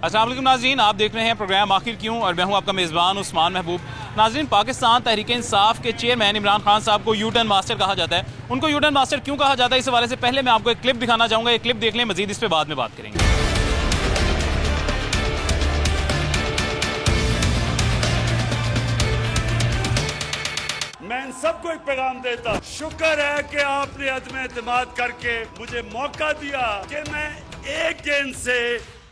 अस्सलाम वालेकुम नाज़रीन, आप देख रहे हैं प्रोग्राम आखिर क्यों और मैं हूं आपका मेज़बान उस्मान महबूब। नाज़रीन, पाकिस्तान तहरीक इंसाफ के चेयरमैन इमरान खान साहब को यू टर्न मास्टर कहा जाता है। उनको यू टर्न मास्टर क्यों कहा जाता है, इस हवाले से पहले मैं आपको एक क्लिप दिखाना चाहूँगा। एक क्लिप देख लें, मजीद इस पर बाद में बात करेंगे। मैं इन सबको एक पैगाम देता, शुक्र है कि आपने अदम एतमाद करके मुझे मौका दिया कि मैं एक गेंद से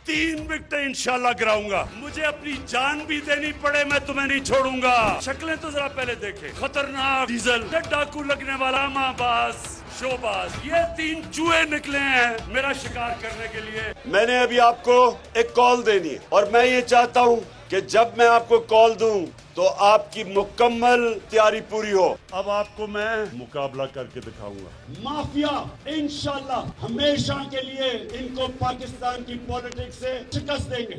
3 विकेट इंशाल्लाह गिराऊंगा। मुझे अपनी जान भी देनी पड़े, मैं तुम्हें नहीं छोड़ूंगा। शक्लें तो जरा पहले देखे, खतरनाक डीजल, डाकू लगने वाला माबाज, शोबाज, ये 3 चूहे निकले हैं मेरा शिकार करने के लिए। मैंने अभी आपको एक कॉल देनी है और मैं ये चाहता हूँ कि जब मैं आपको कॉल दूं तो आपकी मुकम्मल तैयारी पूरी हो। अब आपको मैं मुकाबला करके दिखाऊंगा। माफिया इंशाल्लाह हमेशा के लिए इनको पाकिस्तान की पॉलिटिक्स से शिकस्त देंगे।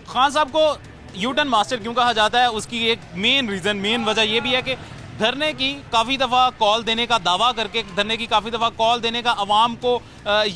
खान साहब को यू टर्न मास्टर क्यों कहा जाता है, उसकी एक मेन वजह यह भी है कि धरने की काफ़ी दफ़ा कॉल देने का दावा करके, धरने की काफ़ी दफ़ा कॉल देने का अवाम को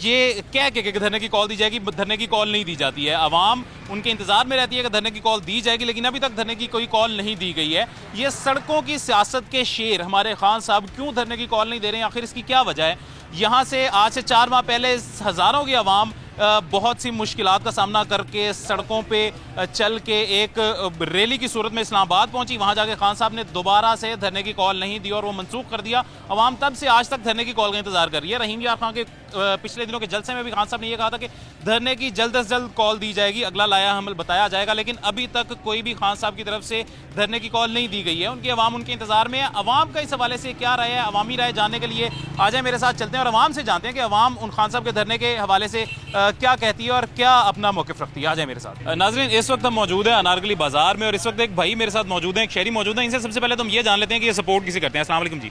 ये कह के धरने की कॉल दी जाएगी, धरने की कॉल नहीं दी जाती है। अवाम उनके इंतज़ार में रहती है कि धरने की कॉल दी जाएगी, लेकिन अभी तक धरने की कोई कॉल नहीं दी गई है। ये सड़कों की सियासत के शेर हमारे खान साहब क्यों धरने की कॉल नहीं दे रहे हैं, आखिर इसकी क्या वजह है? यहाँ से आज से 4 माह पहले हज़ारों की अवाम बहुत सी मुश्किलात का सामना करके सड़कों पे चल के एक रैली की सूरत में इस्लामाबाद पहुंची। वहां जाके खान साहब ने दोबारा से धरने की कॉल नहीं दी और वो मनसूख कर दिया। अवाम तब से आज तक धरने की कॉल का इंतजार कर रही है। रहीम यार खान के पिछले दिनों के जलसे में भी खान साहब ने यह कहा था कि धरने की जल्द से जल्द कॉल दी जाएगी, अगला लाया हमल बताया जाएगा, लेकिन अभी तक कोई भी खान साहब की तरफ से धरने की कॉल नहीं दी गई है। उनकी अवाम उनके इंतजार में है। अवाम का इस हवाले से क्या राय है, अवामी राय जानने के लिए आ जाए मेरे साथ, चलते हैं और अवाम से जानते हैं कि अवाम उन खान साहब के धरने के हवाले से क्या कहती है और क्या अपना मौक़िफ़ रखती है। आ जाए मेरे साथ। नाज़रीन, इस वक्त हम मौजूद है अनारकली बाजार में और इस वक्त एक भाई मेरे साथ मौजूद है, एक शहरी मौजूद है। इनसे सबसे पहले तो हम ये जान लेते हैं कि ये सपोर्ट किसे करते हैं। अस्सलाम वालेकुम जी।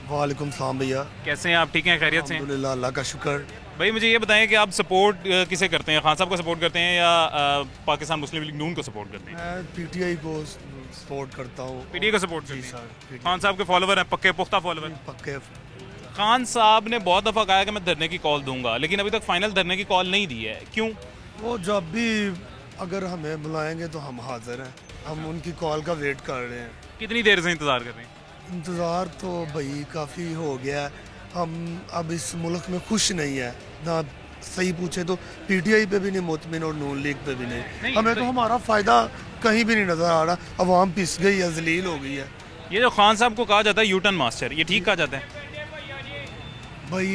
वालेकुम सलाम भैया, कैसे हैं आप? ठीक हैं, खैरियत से? अल्हम्दुलिल्लाह, अल्लाह का शुक्र। भाई मुझे ये बताएं कि आप सपोर्ट किसे करते हैं, खान साहब को सपोर्ट करते हैं या पाकिस्तान मुस्लिम लीग नून को सपोर्ट करते हैं? मैं पीटीआई को सपोर्ट करता हूँ। पीटीआई को सपोर्ट करते हैं? खान साहब के फॉलोवर हैं, पक्के पुख्ता फॉलोवर? पक्के। खान साहब ने बहुत दफ़ा कहा कि मैं धरने की कॉल दूंगा, लेकिन अभी तक फाइनल धरने की कॉल नहीं दी है, क्यों? वो जब भी अगर हमें बुलाएंगे तो हम हाजिर हैं, हम उनकी कॉल का वेट कर रहे हैं। कितनी देर से इंतज़ार कर रहे हैं? इंतज़ार तो भाई काफ़ी हो गया है। हम अब इस मुल्क में खुश नहीं है ना, सही पूछे तो पीटीआई पे भी नहीं मुतमिन और नून लीग पे भी नहीं। हमें तो हमारा फ़ायदा कहीं भी नहीं नज़र आ रहा। अवाम पिस गई है, जलील हो गई है। ये जो खान साहब को कहा जाता है यू टर्न मास्टर, ये ठीक कहा जाता है? भाई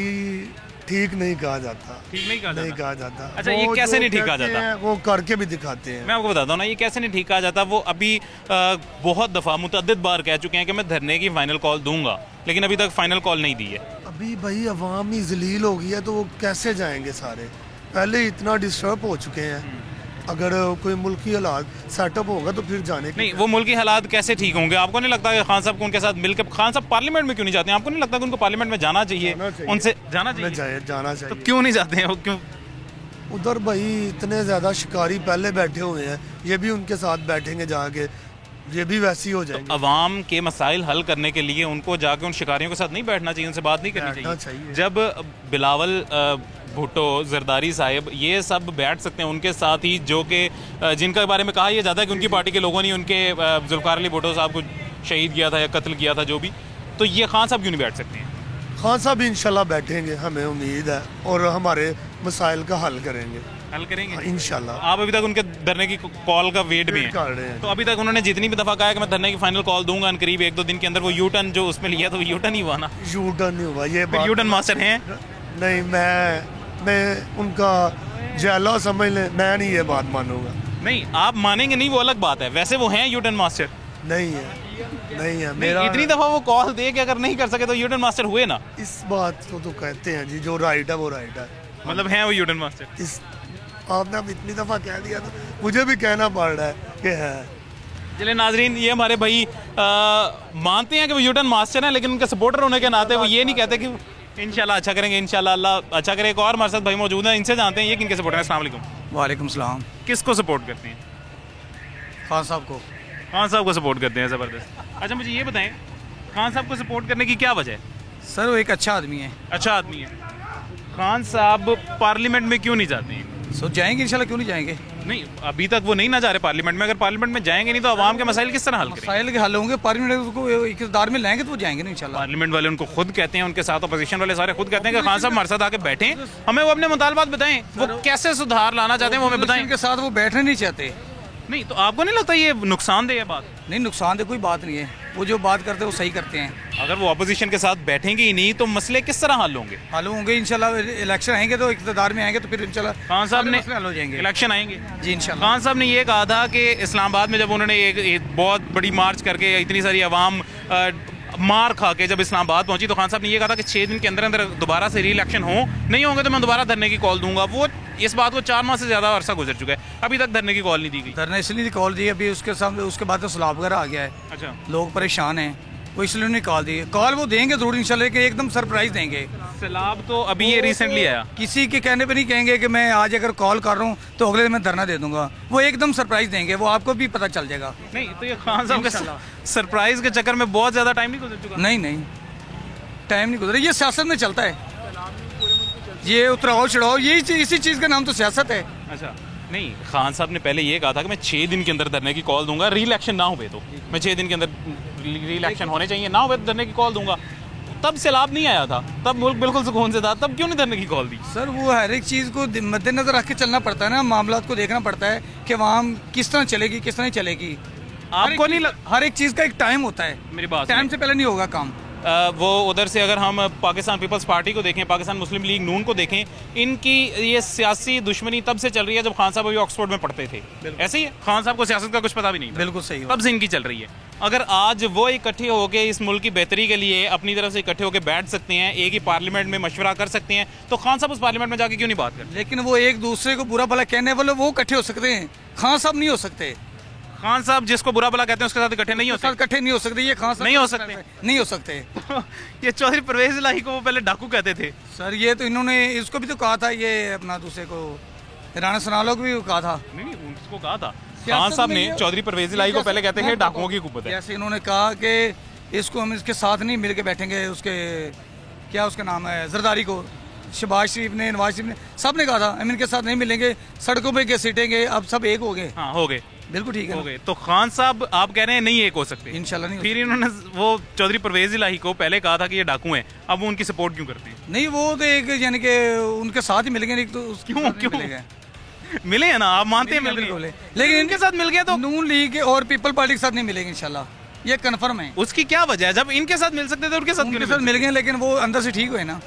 ठीक नहीं कहा जाता। ठीक नहीं कहा जाता। अच्छा, ये कैसे नहीं ठीक कहा जाता? वो करके भी दिखाते हैं। मैं आपको बताता हूँ ना, ये कैसे नहीं ठीक कहा जाता। वो अभी बहुत दफ़ा मुतअद्दिद बार कह चुके हैं कि मैं धरने की फाइनल कॉल दूंगा, लेकिन अभी तक फाइनल कॉल नहीं दी है। अभी भाई अवाम ही जलील हो गई है, तो वो कैसे जाएंगे सारे? पहले इतना डिस्टर्ब हो चुके हैं। अगर कोई मुल्की हालात सेटअप होगा तो फिर जाने की नहीं, वो मुल्की हालात कैसे ठीक होंगे? आपको नहीं लगता कि खान साहब को उनके साथ मिलकर, खान साहब पार्लियामेंट में क्यों नहीं जाते हैं? आपको नहीं लगता कि उनको पार्लियामेंट में जाना चाहिए? उनसे जाना चाहिए। जाना चाहिए। तो क्यों नहीं जाते हैं वो? क्यों? उधर भाई इतने ज्यादा शिकारी पहले बैठे हुए हैं, ये भी उनके साथ बैठेंगे जाके, ये भी वैसे ही हो जाएंगे। तो अवाम के मसाइल हल करने के लिए उनको जाके उन शिकारियों के साथ नहीं बैठना चाहिए, उनसे बात नहीं करनी चाहिए? जब बिलावल भुट्टो, जरदारी साहब, ये सब बैठ सकते हैं उनके साथ ही, जो कि जिनके बारे में कहा यह जाता है कि उनकी पार्टी के लोगों ने उनके जुल्फ़िकार अली भुट्टो साहब को शहीद किया था या कत्ल किया था, जो भी, तो ये खान साहब क्यों नहीं बैठ सकते हैं? खान साहब इंशाल्लाह बैठेंगे, हमें उम्मीद है, और हमारे मसाइल का हल करेंगे इंशाल्लाह। आप अभी तक उनके धरने की कॉल का वेट में कर रहे हैं। तो अभी तक उन्होंने जितनी भी दफ़ा कहा है कि मैं धरने की फाइनल कॉल दूंगा, करीब 1-2 दिन के अंदर वो यू टर्न जो उसमें लिया, तो यू टर्न ही हुआ ना? यू टर्न नहीं हुआ। ये यू टर्न मास्टर हैं? नहीं, मैं उनका जैला समझ ले, मैं नहीं ये बात मानूंगा। नहीं, आप मानेंगे नहीं वो अलग बात है, वैसे वो हैं यू टर्न मास्टर? नहीं है मेरा। इतनी दफा वो कॉल दे के अगर नहीं कर सके तो यू टर्न मास्टर हुए ना? इस बात को तो कहते हैं जी, जो राइट है वो राइट है। मतलब हैं वो यू टर्न मास्टर? इस आपने अब इतनी दफा कह दिया तो मुझे भी कहना पड़ रहा है कि है। चलिए नाजरीन, ये हमारे भाई मानते हैं कि वो यू टर्न मास्टर हैं, लेकिन उनके सपोर्टर होने के नाते वो ये नहीं कहते कि इंशाल्लाह अच्छा करेंगे, इंशाल्लाह अल्लाह अच्छा करे। एक और हमारे साथ भाई मौजूद हैं, इनसे जानते हैं ये किनके सपोर्ट हैं। अस्सलाम वालेकुम। वालेकुम सलाम। किसको सपोर्ट करते हैं? खान साहब को। खान साहब को सपोर्ट करते हैं, ज़बरदस्त। अच्छा मुझे ये बताएं, खान साहब को सपोर्ट करने की क्या वजह है? सर वो एक अच्छा आदमी है। अच्छा आदमी है। खान साहब पार्लियामेंट में क्यों नहीं जाते हैं? सो जाएंगे इंशाल्लाह, क्यों नहीं जाएंगे? नहीं, अभी तक वो नहीं ना जा रहे पार्लियामेंट में। अगर पार्लियामेंट में जाएंगे नहीं तो आवाम के मसाइल किस तरह हल करेंगे? मसाइल के हल होंगे, पार्लियामेंट को इक़्तिदार में लाएंगे तो वो जाएंगे नहीं इंशाल्लाह। पार्लियामेंट वाले उनको खुद कहते हैं, उनके साथ अपोजिशन वाले सारे खुद कहते हैं कि खान साहब हमारे साथ आके बैठें, हमें वो अपने मुतालबात बताएं, वो कैसे सुधार लाना चाहते हैं वो हमें बताएं। उनके साथ वो बैठना नहीं चाहते। नहीं तो आपको नहीं लगता ये नुकसानदेह है बात? नहीं, नुकसान तो कोई बात नहीं है, वो जो बात करते हैं वो सही करते हैं। अगर वो अपोजिशन के साथ बैठेंगे ही नहीं तो मसले किस तरह हल होंगे? हल होंगे इंशाल्लाह, इलेक्शन आएंगे तो इक़्तिदार में आएंगे तो फिर इंशाल्लाह खान साहब ने हल हो जाएंगे। इलेक्शन आएंगे जी इंशाल्लाह। खान साहब ने ये कहा था कि इस्लामाबाद में जब उन्होंने एक बहुत बड़ी मार्च करके इतनी सारी आवाम मार खा के जब इस्लामाबाद पहुंची तो खान साहब ने ये कहा था कि 6 दिन के अंदर अंदर दोबारा से री इलेक्शन हो, नहीं होंगे तो मैं दोबारा धरने की कॉल दूंगा। वो इस बात को 4 माह से ज़्यादा अरसा गुजर चुका है, अभी तक धरने की कॉल नहीं दी गई। धरना इसलिए कॉल दी, अभी उसके सामने उसके बाद तो सैलाब वगैरह आ गया है। अच्छा, लोग परेशान हैं, वो इसलिए उन्होंने कॉल दी। कॉल वो देंगे जरूर इंशाल्लाह, कि एकदम सरप्राइज देंगे। सैलाब तो अभी ये रिसेंटली आया। किसी के कहने पे नहीं कहेंगे कि मैं आज अगर कॉल कर रहा हूँ तो अगले दिन मैं धरना दे दूंगा। वो एकदम सरप्राइज देंगे, वो आपको भी पता चल जाएगा। नहीं तो ये खान साहब के सरप्राइज के चक्कर में बहुत ज़्यादा टाइम नहीं गुजर चुका? नहीं नहीं, टाइम नहीं गुजरा, ये सियासत में चलता है, ये उतराव चढ़ाओ, यही इसी चीज़ का नाम तो सियासत है। अच्छा, नहीं खान साहब ने पहले ये कहा था कि मैं 6 दिन के अंदर धरने की कॉल दूंगा, री इलेक्शन ना हुए तो मैं 6 दिन के अंदर री इलेक्शन होने चाहिए, ना हुए तो धरने की कॉल दूंगा। तब सैलाब नहीं आया था, तब मुल्क बिल्कुल सुकून से था, तब क्यों नहीं धरने की कॉल दी? सर वो हर एक चीज़ को मद्देनजर रख के चलना पड़ता है ना, मामला को देखना पड़ता है कि वहाँ किस तरह चलेगी किस तरह नहीं चलेगी। आपको नहीं हर एक चीज़ का एक टाइम होता है, मेरी बात टाइम से पहले नहीं होगा काम। वो उधर से अगर हम पाकिस्तान पीपल्स पार्टी को देखें, पाकिस्तान मुस्लिम लीग नून को देखें, इनकी ये सियासी दुश्मनी तब से चल रही है जब खान साहब अभी ऑक्सफोर्ड में पढ़ते थे। ऐसे ही है, खान साहब को सियासत का कुछ पता भी नहीं था। बिल्कुल सही, तब से इनकी चल रही है। अगर आज वो इकट्ठे होकर इस मुल्क की बेहतरी के लिए अपनी तरफ से इकट्ठे होकर बैठ सकते हैं, एक ही पार्लियामेंट में मशवरा कर सकते हैं, तो खान साहब उस पार्लियामेंट में जाके क्यों नहीं बात करते? लेकिन वो एक दूसरे को बुरा भला कहने वाले वो इकट्ठे हो सकते हैं, खान साहब नहीं हो सकते। खान साहब जिसको बुरा भला कहते हैं उसके साथ इकट्ठे नहीं हो सकते। इकट्ठे नहीं हो सकते, ये खान साहब नहीं हो सकते, नहीं हो सकते। ये चौधरी परवेज इलाही को वो पहले डाकू कहते थे। सर ये तो इन्होंने इसको भी तो कहा था, ये अपना दूसरे को राणा सनालो को भी कहा था। नहीं उसको कहा था खान साहब ने, चौधरी परवेज इलाही को पहले कहते हैं डाकुओं की हुकूमत है। जैसे इन्होंने कहा कि इसको हम इसके साथ नहीं मिल के बैठेंगे, उसके क्या उसका नाम है जरदारी को, शहबाज शरीफ ने, नवाज शरीफ ने, सब ने कहा था हम इनके साथ नहीं मिलेंगे, सड़कों पे के सीटेंगे। अब सब एक हो गए। हाँ हो गए, बिल्कुल ठीक है, हो गए। तो खान साहब आप कह रहे हैं नहीं एक हो सकते? इंशाल्लाह नहीं। फिर इन्होंने वो चौधरी परवेज इलाही को पहले कहा था कि ये डाकू हैं, अब वो उनकी सपोर्ट क्यों करते हैं? नहीं वो तो एक यानी कि उनके साथ ही मिलेंगे, नहीं तो क्यों मिले हैं ना, आप मानते हैं मिल गए, लेकिन इनके साथ मिल गया तो नून लीग और पीपल पार्टी के साथ नहीं मिलेंगे इंशाल्लाह, ये कंफर्म है। उसकी क्या वजह है? जब इनके साथ मिल सकते थे उनके साथ क्यों मिल गए, लेकिन वो अंदर से ठीक हुए ना,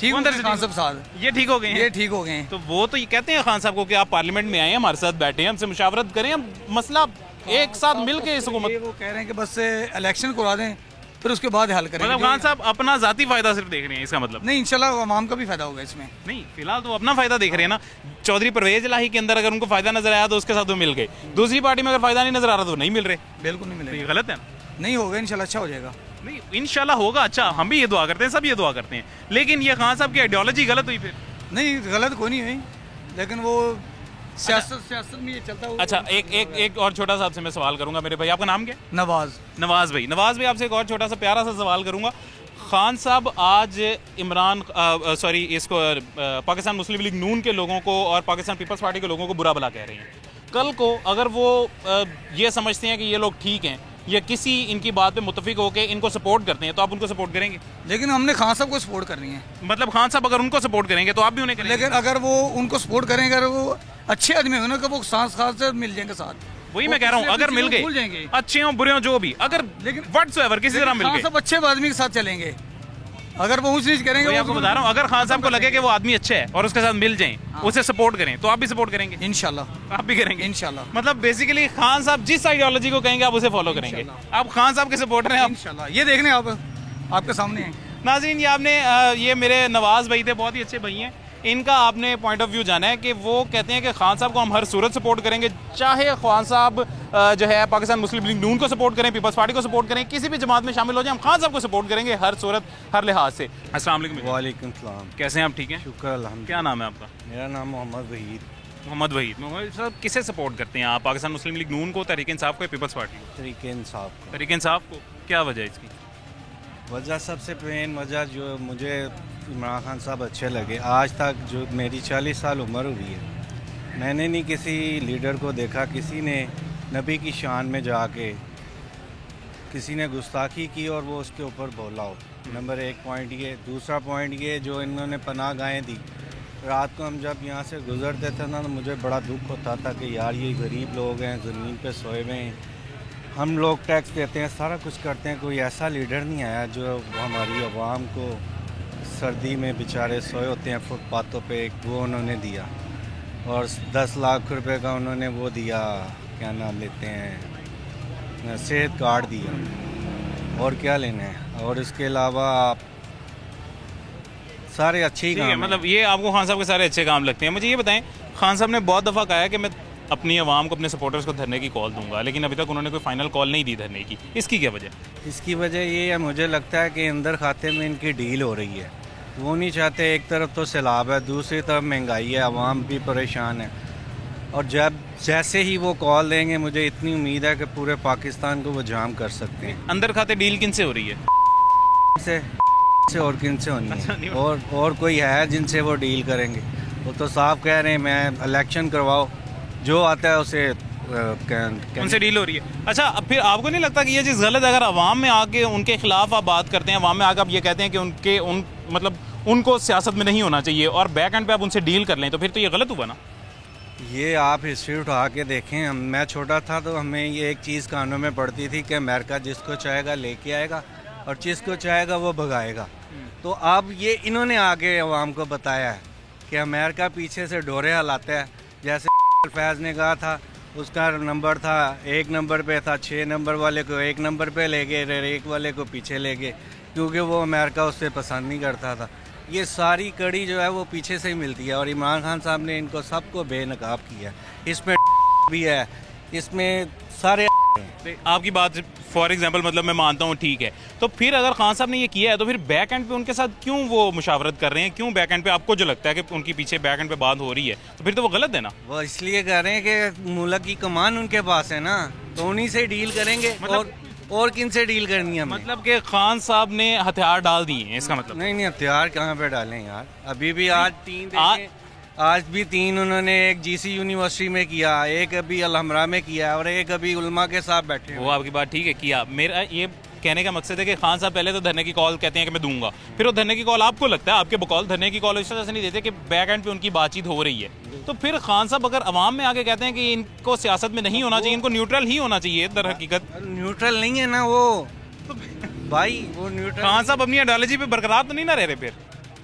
ठीक अंदर से खान साहब साथ ये ठीक हो गए हैं, ये ठीक हो गए। तो वो तो ये कहते हैं खान साहब को कि आप पार्लियामेंट में आए, हमारे साथ बैठे हैं, हमसे मुशावरत करें, हम मसला एक साथ मिल के इस हुकूमत। वो कह रहे हैं कि बस इलेक्शन करवा दें फिर उसके बाद हल करेंगे। मतलब खान साहब अपना जाती फायदा सिर्फ देख रहे हैं, इसका मतलब? नहीं, इंशाल्लाह अवाम का भी फायदा होगा इसमें। नहीं, फिलहाल तो अपना फायदा देख रहे हैं ना। चौधरी परवेज इलाही के अंदर अगर उनको फायदा नजर आया तो उसके साथ वो मिल गए, दूसरी पार्टी में अगर फायदा नहीं नजर आ रहा तो नहीं मिल रहे। बिल्कुल नहीं मिल रहे, गलत है ना? नहीं होगा इंशाल्लाह, अच्छा हो जाएगा। नहीं इंशाल्लाह होगा अच्छा, हम भी ये दुआ करते हैं, सब ये दुआ करते हैं, लेकिन ये खान साहब की आइडियोलॉजी गलत हुई फिर? नहीं गलत कोई नहीं हुई, लेकिन वो सियासत में ये चलता है। अच्छा एक और छोटा सा आपसे मैं सवाल करूंगा मेरे भाई, आपका नाम क्या? नवाज भाई आपसे एक और छोटा सा प्यारा सा सवाल करूंगा। खान साहब आज पाकिस्तान मुस्लिम लीग नून के लोगों को और पाकिस्तान पीपल्स पार्टी के लोगों को बुरा भला कह रहे हैं। कल को अगर वो ये समझते हैं कि ये लोग ठीक हैं या किसी इनकी बात पे मुत्तफिक होकर इनको सपोर्ट करते हैं, तो आप उनको सपोर्ट करेंगे? लेकिन हमने खान साहब को सपोर्ट करनी है। मतलब खान साहब अगर उनको सपोर्ट करेंगे तो आप भी उन्हें करेंगे? लेकिन अगर वो उनको सपोर्ट करेंगे, अगर वो अच्छे आदमी होंगे ना, वो सांस से मिल जाएंगे साथ। वही मैं कह रहा हूँ, अगर मिल गए, अच्छे हो बुरे हो जो भी, अगर लेकिन व्हाटसोएवर किसी तरह मिल गए, सब अच्छे आदमी के साथ चलेंगे। अगर वो ऊंच नीच करेंगे, आपको बता रहा हूँ, अगर खान साहब को लगे कि वो आदमी अच्छा है और उसके साथ मिल जाएं, उसे सपोर्ट करें, तो आप भी सपोर्ट करेंगे? इंशाल्लाह आप भी करेंगे इंशाल्लाह। मतलब बेसिकली खान साहब जिस आइडियोलॉजी को कहेंगे आप उसे फॉलो करेंगे। आप खान साहब के सपोर्टर हैं? इंशाल्लाह, ये देखने आप आपके सामने हैं नाज़रीन। ये आपने ये मेरे नवाज भाई थे, बहुत ही अच्छे भाई हैं। इनका आपने पॉइंट ऑफ व्यू जाना है कि वो कहते हैं कि खान साहब को हम हर सूरत सपोर्ट करेंगे, चाहे खान साहब जो है पाकिस्तान मुस्लिम लीग नून को सपोर्ट करें, पीपल्स पार्टी को सपोर्ट करें, किसी भी जमात में शामिल हो जाए, हम खान साहब को सपोर्ट करेंगे हर सूरत हर लिहाज से। अस्सलाम वालेकुम। वालेकुम सलाम। कैसे हैं आप? ठीक हैं, शुक्र अल्हम्दुलिल्लाह। क्या नाम है आपका? मेरा नाम मोहम्मद वहीद। मोहम्मद वहीद। मोहम्मद साहब किसे सपोर्ट करते हैं आप? पाकिस्तान मुस्लिम लीग नून को, तहरीक इंसाफ को, पीपल्स पार्टी को? तरीके इंसाफ का। तहरीक इंसाफ को। क्या वजह है इसकी? वजह सबसे मेन वजह जो मुझे इमरान खान साहब अच्छे लगे, आज तक जो मेरी 40 साल उम्र हुई है, मैंने नहीं किसी लीडर को देखा किसी ने नबी की शान में जाके किसी ने गुस्ताखी की और वो उसके ऊपर बोला हो। नंबर 1 पॉइंट ये। दूसरा पॉइंट ये, जो इन्होंने पनाह गाहें दी, रात को हम जब यहाँ से गुजरते थे ना, तो मुझे बड़ा दुख होता था कि यार ये गरीब लोग हैं, ज़मीन पे सोए हुए हैं, हम लोग टैक्स देते हैं, सारा कुछ करते हैं, कोई ऐसा लीडर नहीं आया जो हमारी आवाम को सर्दी में बेचारे सोए होते हैं फुटपाथों पे, वो उन्होंने दिया। और 10 लाख रुपए का उन्होंने वो दिया, क्या नाम लेते हैं, सेहत कार्ड दिया, और क्या लेना है। और इसके अलावा आप सारे अच्छे ही काम हैं। मतलब ये आपको खान साहब के सारे अच्छे काम लगते हैं। मुझे ये बताएं, खान साहब ने बहुत दफ़ा कहा है कि मैं अपनी आवाम को, अपने सपोर्टर्स को धरने की कॉल दूंगा, लेकिन अभी तक उन्होंने कोई फाइनल कॉल नहीं दी धरने की। इसकी क्या वजह? इसकी वजह ये है, मुझे लगता है कि अंदर खाते में इनकी डील हो रही है। वो नहीं चाहते, एक तरफ तो सैलाब है, दूसरी तरफ महंगाई है, आवाम भी परेशान है, और जब जैसे ही वो कॉल देंगे, मुझे इतनी उम्मीद है कि पूरे पाकिस्तान को वो जाम कर सकते हैं। अंदर खाते डील किन से हो रही है? से और किन से होनी है? और कोई है जिनसे वो डील करेंगे? वो तो साफ कह रहे हैं, मैं इलेक्शन करवाओ, जो आता है उसे उनसे डील हो रही है। अच्छा, अब फिर आपको नहीं लगता कि ये चीज़ गलत है? अगर अवाम में आके उनके खिलाफ आप बात करते हैं, अवाम में आके आप ये कहते हैं कि मतलब उनको सियासत में नहीं होना चाहिए, और बैक एंड पे आप उनसे डील कर लें, तो फिर तो ये गलत हुआ ना? ये आप हिस्ट्री उठा के देखें। मैं छोटा था तो हमें ये एक चीज़ कानों में पड़ती थी कि अमेरिका जिसको चाहेगा लेके आएगा और जिसको चाहेगा वो भगाएगा। तो अब ये इन्होंने आगे अवाम को बताया है कि अमेरिका पीछे से डोरे हलाता है। जैसे फैज़ ने कहा था, उसका नंबर था 1 नंबर पे था, 6 नंबर वाले को 1 नंबर पे ले गए, 1 वाले को पीछे ले गए, क्योंकि वो अमेरिका उससे पसंद नहीं करता था। ये सारी कड़ी जो है वो पीछे से ही मिलती है, और इमरान खान साहब ने इनको सबको बेनकाब किया। इसमें भी है, इसमें सारे आपकी बात फॉर एग्जांपल मतलब मैं मानता हूँ, ठीक है, तो फिर अगर खान साहब ने ये किया है, तो फिर बैक एंड पे उनके साथ क्यों वो मुशावरत कर रहे हैं? क्यों बैक एंड पे आपको जो लगता है कि उनके पीछे बैक एंड पे बात हो रही है, तो फिर तो वो गलत है ना? वो इसलिए कह रहे हैं कि मुल्क की कमान उनके पास है ना, तो उन्हीं से डील करेंगे। मतलब, और किन से डील करनी है? मतलब कि खान साहब ने हथियार डाल दिए हैं, इसका मतलब? नहीं, हथियार कहाँ पे डालें यार। अभी भी आज भी 3 उन्होंने, एक जीसी यूनिवर्सिटी में किया, एक अभी अलहमरा में किया, और एक अभी उलमा के साथ बैठे। वो आपकी बात ठीक है, किया। मेरा ये कहने का मकसद है कि खान साहब पहले तो धरने की कॉल कहते हैं कि मैं दूंगा, फिर वो धरने की कॉल आपको लगता है, आपके बकौल धरने की कॉल इस वजह से नहीं देते कि बैक एंड पे उनकी बातचीत हो रही है। तो फिर खान साहब अगर अवाम में आके कहते हैं कि इनको सियासत में नहीं होना चाहिए, इनको न्यूट्रल ही होना चाहिए, दर हकीकत न्यूट्रल नहीं है ना वो भाई, वो न्यूट्रल। खान साहब अपनी आइडियोलॉजी पे बरकरार तो नहीं ना रह रहे फिर,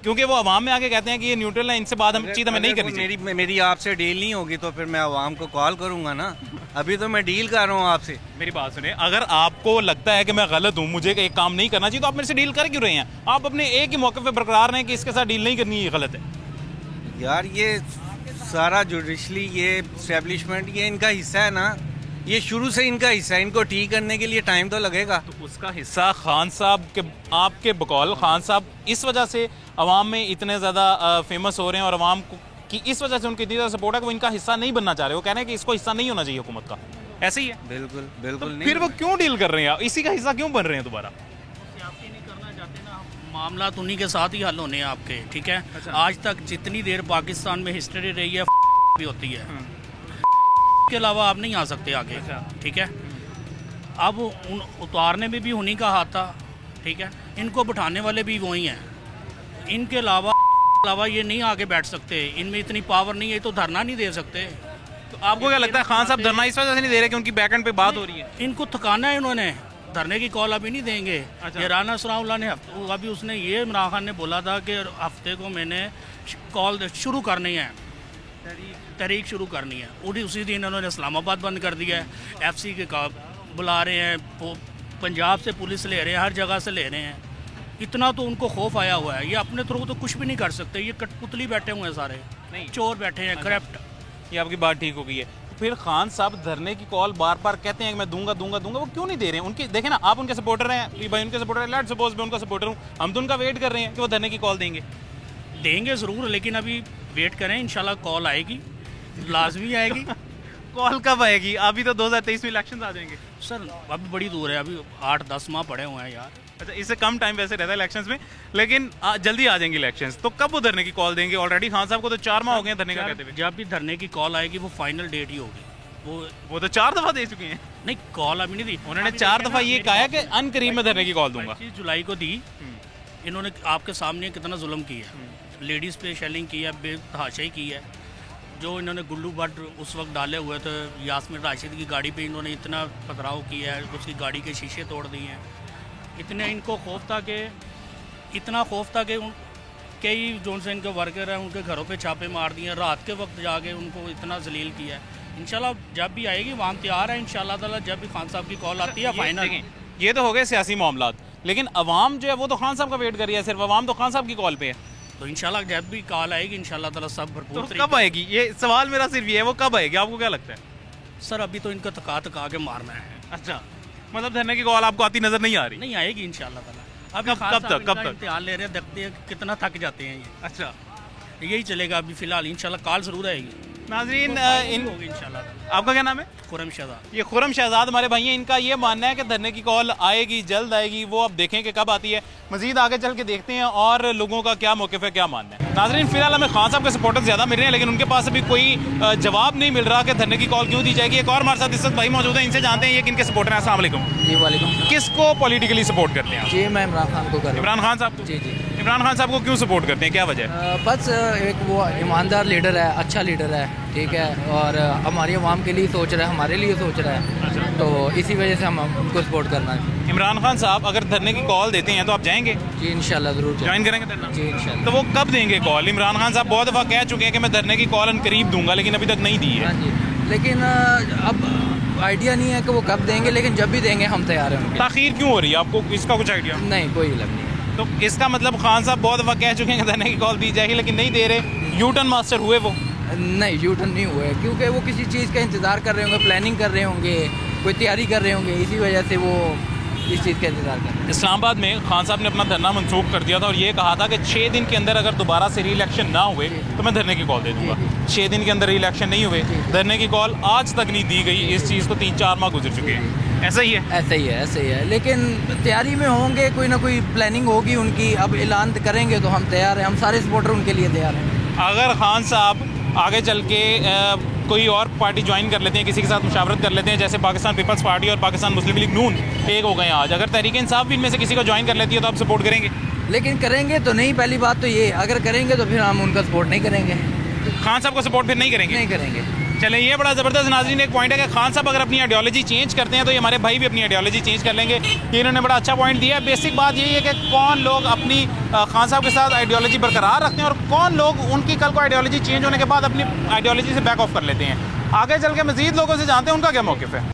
क्योंकि वो अवाम में आके कहते हैं कि ये न्यूट्रल है, इनसे बात हम चीज़ हमें नहीं करनी चाहिए। मेरी आपसे डील नहीं होगी तो फिर मैं अवाम को कॉल करूंगा ना। अभी तो मैं डील कर रहा हूँ आपसे। मेरी बात सुने, अगर आपको लगता है कि मैं गलत हूँ, मुझे एक काम नहीं करना चाहिए, तो आप मेरे से डील कर क्यों रहे हैं? आप अपने एक ही मौके पे बरकरार रहें कि इसके साथ डील नहीं करनी, ये गलत है यार। ये सारा जुडिशली ये इस्टेब्लिशमेंट, ये इनका हिस्सा है ना, ये शुरू से इनका हिस्सा है। इनको ठीक करने के लिए टाइम तो लगेगा। तो उसका हिस्सा खान साहब के, आपके बकौल खान साहब इस वजह से अवाम में इतने ज़्यादा फेमस हो रहे हैं, और अवाम को की इस वजह से उनकी इतनी ज़्यादा सपोर्ट है कि वो इनका हिस्सा नहीं बनना चाह रहे। वो कह रहे हैं कि इसको हिस्सा नहीं होना चाहिए हुकूमत का। ऐसे ही है? बिल्कुल तो नहीं। फिर वो क्यों डील कर रहे हैं? इसी का हिस्सा क्यों बन रहे हैं दोबारा? मामला तो उन्हीं के साथ ही हल होने हैं आपके, ठीक है। अच्छा। आज तक जितनी देर पाकिस्तान में हिस्ट्री रही है भी होती है, के अलावा आप नहीं आ सकते आगे, ठीक है। अब उन उतारने में भी उन्हीं का हाथ था, ठीक है। इनको बिठाने वाले भी वही हैं। इनके अलावा ये नहीं आगे बैठ सकते, इनमें इतनी पावर नहीं है, तो धरना नहीं दे सकते। तो आपको क्या लगता है खान साहब धरना इस वजह से नहीं दे रहे कि उनकी बैक एंड पे बात हो रही है? इनको थकाना है, इन्होंने धरने की कॉल अभी नहीं देंगे। अच्छा। ये राना सनाउल्लाह ने अभी उसने ये इमरान खान ने बोला था कि हफ्ते को मैंने कॉल शुरू करनी है, तहरीक शुरू करनी है। उसी दिन उन्होंने इस्लामाबाद बंद कर दिया है। FC के बुला रहे हैं, पंजाब से पुलिस ले रहे हैं, हर जगह से ले रहे हैं। इतना तो उनको खौफ आया हुआ है, ये अपने थ्रू तो कुछ भी नहीं कर सकते, ये कठपुतली बैठे हुए हैं सारे, नहीं चोर बैठे हैं, करप्ट। ये आपकी बात ठीक हो गई है। फिर खान साहब धरने की कॉल बार बार कहते हैं कि मैं दूंगा दूंगा दूंगा, वो क्यों नहीं दे रहे हैं? उनकी देखें ना, आप उनके सपोर्टर हैं, भाई उनके सपोर्टर हैं, लेट्स सपोज मैं उनका सपोर्टर हूँ, हम तो उनका वेट कर रहे हैं कि वो धरने की कॉल देंगे ज़रूर, लेकिन अभी वेट करें, इंशाल्लाह कॉल आएगी, लाजमी आएगी। कॉल कब आएगी? अभी तो 2023 में इलेक्शन आ जाएंगे सर, अभी बड़ी दूर है, अभी 8-10 माह पड़े हुए हैं यार। अच्छा, इससे कम टाइम वैसे रहता है इलेक्शंस में, लेकिन जल्दी आ जाएंगे इलेक्शंस, तो कब वो धरने की कॉल देंगे? ऑलरेडी खान साहब को तो 4 माह हो गए हैं धरने का कहते हुए। जब भी धरने की कॉल आएगी वो फाइनल डेट ही होगी। वो तो 4 दफ़ा दे चुके हैं। नहीं, कॉल अभी नहीं दी उन्होंने, 4 दफ़ा ये कहा है कि अनकरीब में धरने की कॉल दूंगा। 25 जुलाई को दी, इन्होंने आपके सामने कितना जुल्म किया, लेडीज़ पे शेलिंग की है, बेतहाशाई की है। जो इन्होंने गुल्लू भट्ट उस वक्त डाले हुए थे, यास्मीन राशिद की गाड़ी पे इन्होंने इतना पथराव किया है, उसकी गाड़ी के शीशे तोड़ दिए हैं। इतने इनको खौफ था कि कई जो से इनके वर्कर हैं उनके घरों पे छापे मार दिए, रात के वक्त जाके उनको इतना जलील किया है। इंशाल्लाह जब भी आएगी वहाँ तैयार है, इंशाल्लाह ताला जब भी खान साहब की कॉल आती है फाइनल। ये तो हो गए सियासी मामलात, लेकिन अवाम जो है वो तो खान साहब का वेट कर रही है, सिर्फ अवाम तो खान साहब की कॉल पे है। तो इंशाल्लाह जब भी कॉल आएगी इंशाल्लाह ताला सब भरपूर। तो कब आएगी? ये सवाल मेरा सिर्फ ये है, वो कब आएगी? आपको क्या लगता है? सर अभी तो इनको तका के मारना है। अच्छा, मतलब धरने की कॉल आपको आती नजर नहीं आ रही? नहीं आएगी इंशाल्लाह ताला। अब कब तक इम्तिहान ले रहे हैं, देखते हैं कितना थक जाते हैं ये। अच्छा, यही चलेगा अभी फिलहाल, इंशाल्लाह कॉल जरूर आएगी। नाजरीन, इंशाल्लाह। आपका क्या नाम है? खुरम शहजाद। ये खुरम शहजाद हमारे भाई हैं, इनका ये मानना है कि धरने की कॉल आएगी, जल्द आएगी, वो अब देखें कि कब आती है। मजीद आगे चल के देखते हैं और लोगों का क्या मौक़िफ़ है, क्या मानना है। नाजरीन, फिलहाल हमें खान साहब के सपोर्टर्स ज़्यादा मिल रहे हैं, लेकिन उनके पास अभी कोई जवाब नहीं मिल रहा कि धरने की कॉल क्यों दी जाएगी। एक और हमारे साथ इस वक्त भाई मौजूद है, इनसे जानते हैं ये किनके सपोर्टर हैं। अस्सलाम वालेकुम। जी वालेकुम। किसको पॉलिटिकली सपोर्ट करते हैं? जी मैं इमरान खान को कर रहा हूँ। इमरान खान साहब को? जी जी। इमरान खान साहब को क्यों सपोर्ट करते हैं, क्या वजह है? बस एक वो ईमानदार लीडर है, अच्छा लीडर है, ठीक है, और हमारी आवाम के लिए सोच रहा है, हमारे लिए सोच रहा है, तो इसी वजह से हम उनको सपोर्ट करना है। इमरान खान साहब अगर धरने की कॉल देते हैं तो आप जाएंगे? जी इंशाल्लाह ज़रूर ज्वाइन करेंगे धरना? जी इंशाल्लाह। तो वो कब देंगे कॉल? इमरान खान साहब बहुत दफ़ा कह चुके हैं कि मैं धरने की कॉल करीब दूंगा, लेकिन अभी तक नहीं दी है। हाँ जी, लेकिन अब आइडिया नहीं है कि वो कब देंगे, लेकिन जब भी देंगे हम तैयार हैं उनके। ताखीर क्यों हो रही है, आपको इसका कुछ आइडिया? नहीं, कोई अलग नहीं है। तो इसका मतलब खान साहब बहुत दफ़ा कह चुके हैं कि धरने की कॉल दी जाएगी, लेकिन नहीं दे रहे। यू टर्न मास्टर हुए वो? नहीं, यू टर्न नहीं हुए, क्योंकि वो किसी चीज़ का इंतज़ार कर रहे होंगे, प्लानिंग कर रहे होंगे, कोई तैयारी कर रहे होंगे, इसी वजह से वो इस चीज़ का इंतज़ार कर रहे हैं। इस्लामाबाद में खान साहब ने अपना धरना मंसूख कर दिया था और ये कहा था कि 6 दिन के अंदर अगर दोबारा से री इलेक्शन ना हुए तो मैं धरने की कॉल दे दूंगा। 6 दिन के अंदर री इलेक्शन नहीं हुए, धरने की कॉल आज तक नहीं दी गई। इस चीज़ को 3-4 माह गुजर चुके हैं। ऐसा ही है? ऐसा ही है, ऐसा ही है, लेकिन तैयारी में होंगे, कोई ना कोई प्लानिंग होगी उनकी। अब ऐलान करेंगे तो हम तैयार हैं, हम सारे सपोर्टर उनके लिए तैयार हैं। अगर खान साहब आगे चल के कोई और पार्टी ज्वाइन कर लेते हैं, किसी के साथ मुशावरत कर लेते हैं, जैसे पाकिस्तान पीपल्स पार्टी और पाकिस्तान मुस्लिम लीग नून एक हो गए आज, अगर तहरीक इंसाफ भी इनमें से किसी को ज्वाइन कर लेती है तो आप सपोर्ट करेंगे? लेकिन करेंगे तो नहीं, पहली बात तो ये, अगर करेंगे तो फिर हम उनका सपोर्ट नहीं करेंगे। खान साहब को सपोर्ट फिर नहीं करेंगे? नहीं करेंगे। चलें, ये बड़ा ज़बरदस्त नाज़रीन एक पॉइंट है कि खान साहब अगर अपनी आइडियोलॉजी चेंज करते हैं तो ये हमारे भाई भी अपनी आइडियोलॉजी चेंज कर लेंगे। ये इन्होंने बड़ा अच्छा पॉइंट दिया है। बेसिक बात यही है कि कौन लोग अपनी खान साहब के साथ आइडियोलॉजी बरकरार रखते हैं और कौन लोग उनकी कल को आइडियोलॉजी चेंज होने के बाद अपनी आइडियोलॉजी से बैक ऑफ कर लेते हैं। आगे चल के मज़ीद लोगों से जानते हैं उनका क्या मौक़िफ़ है।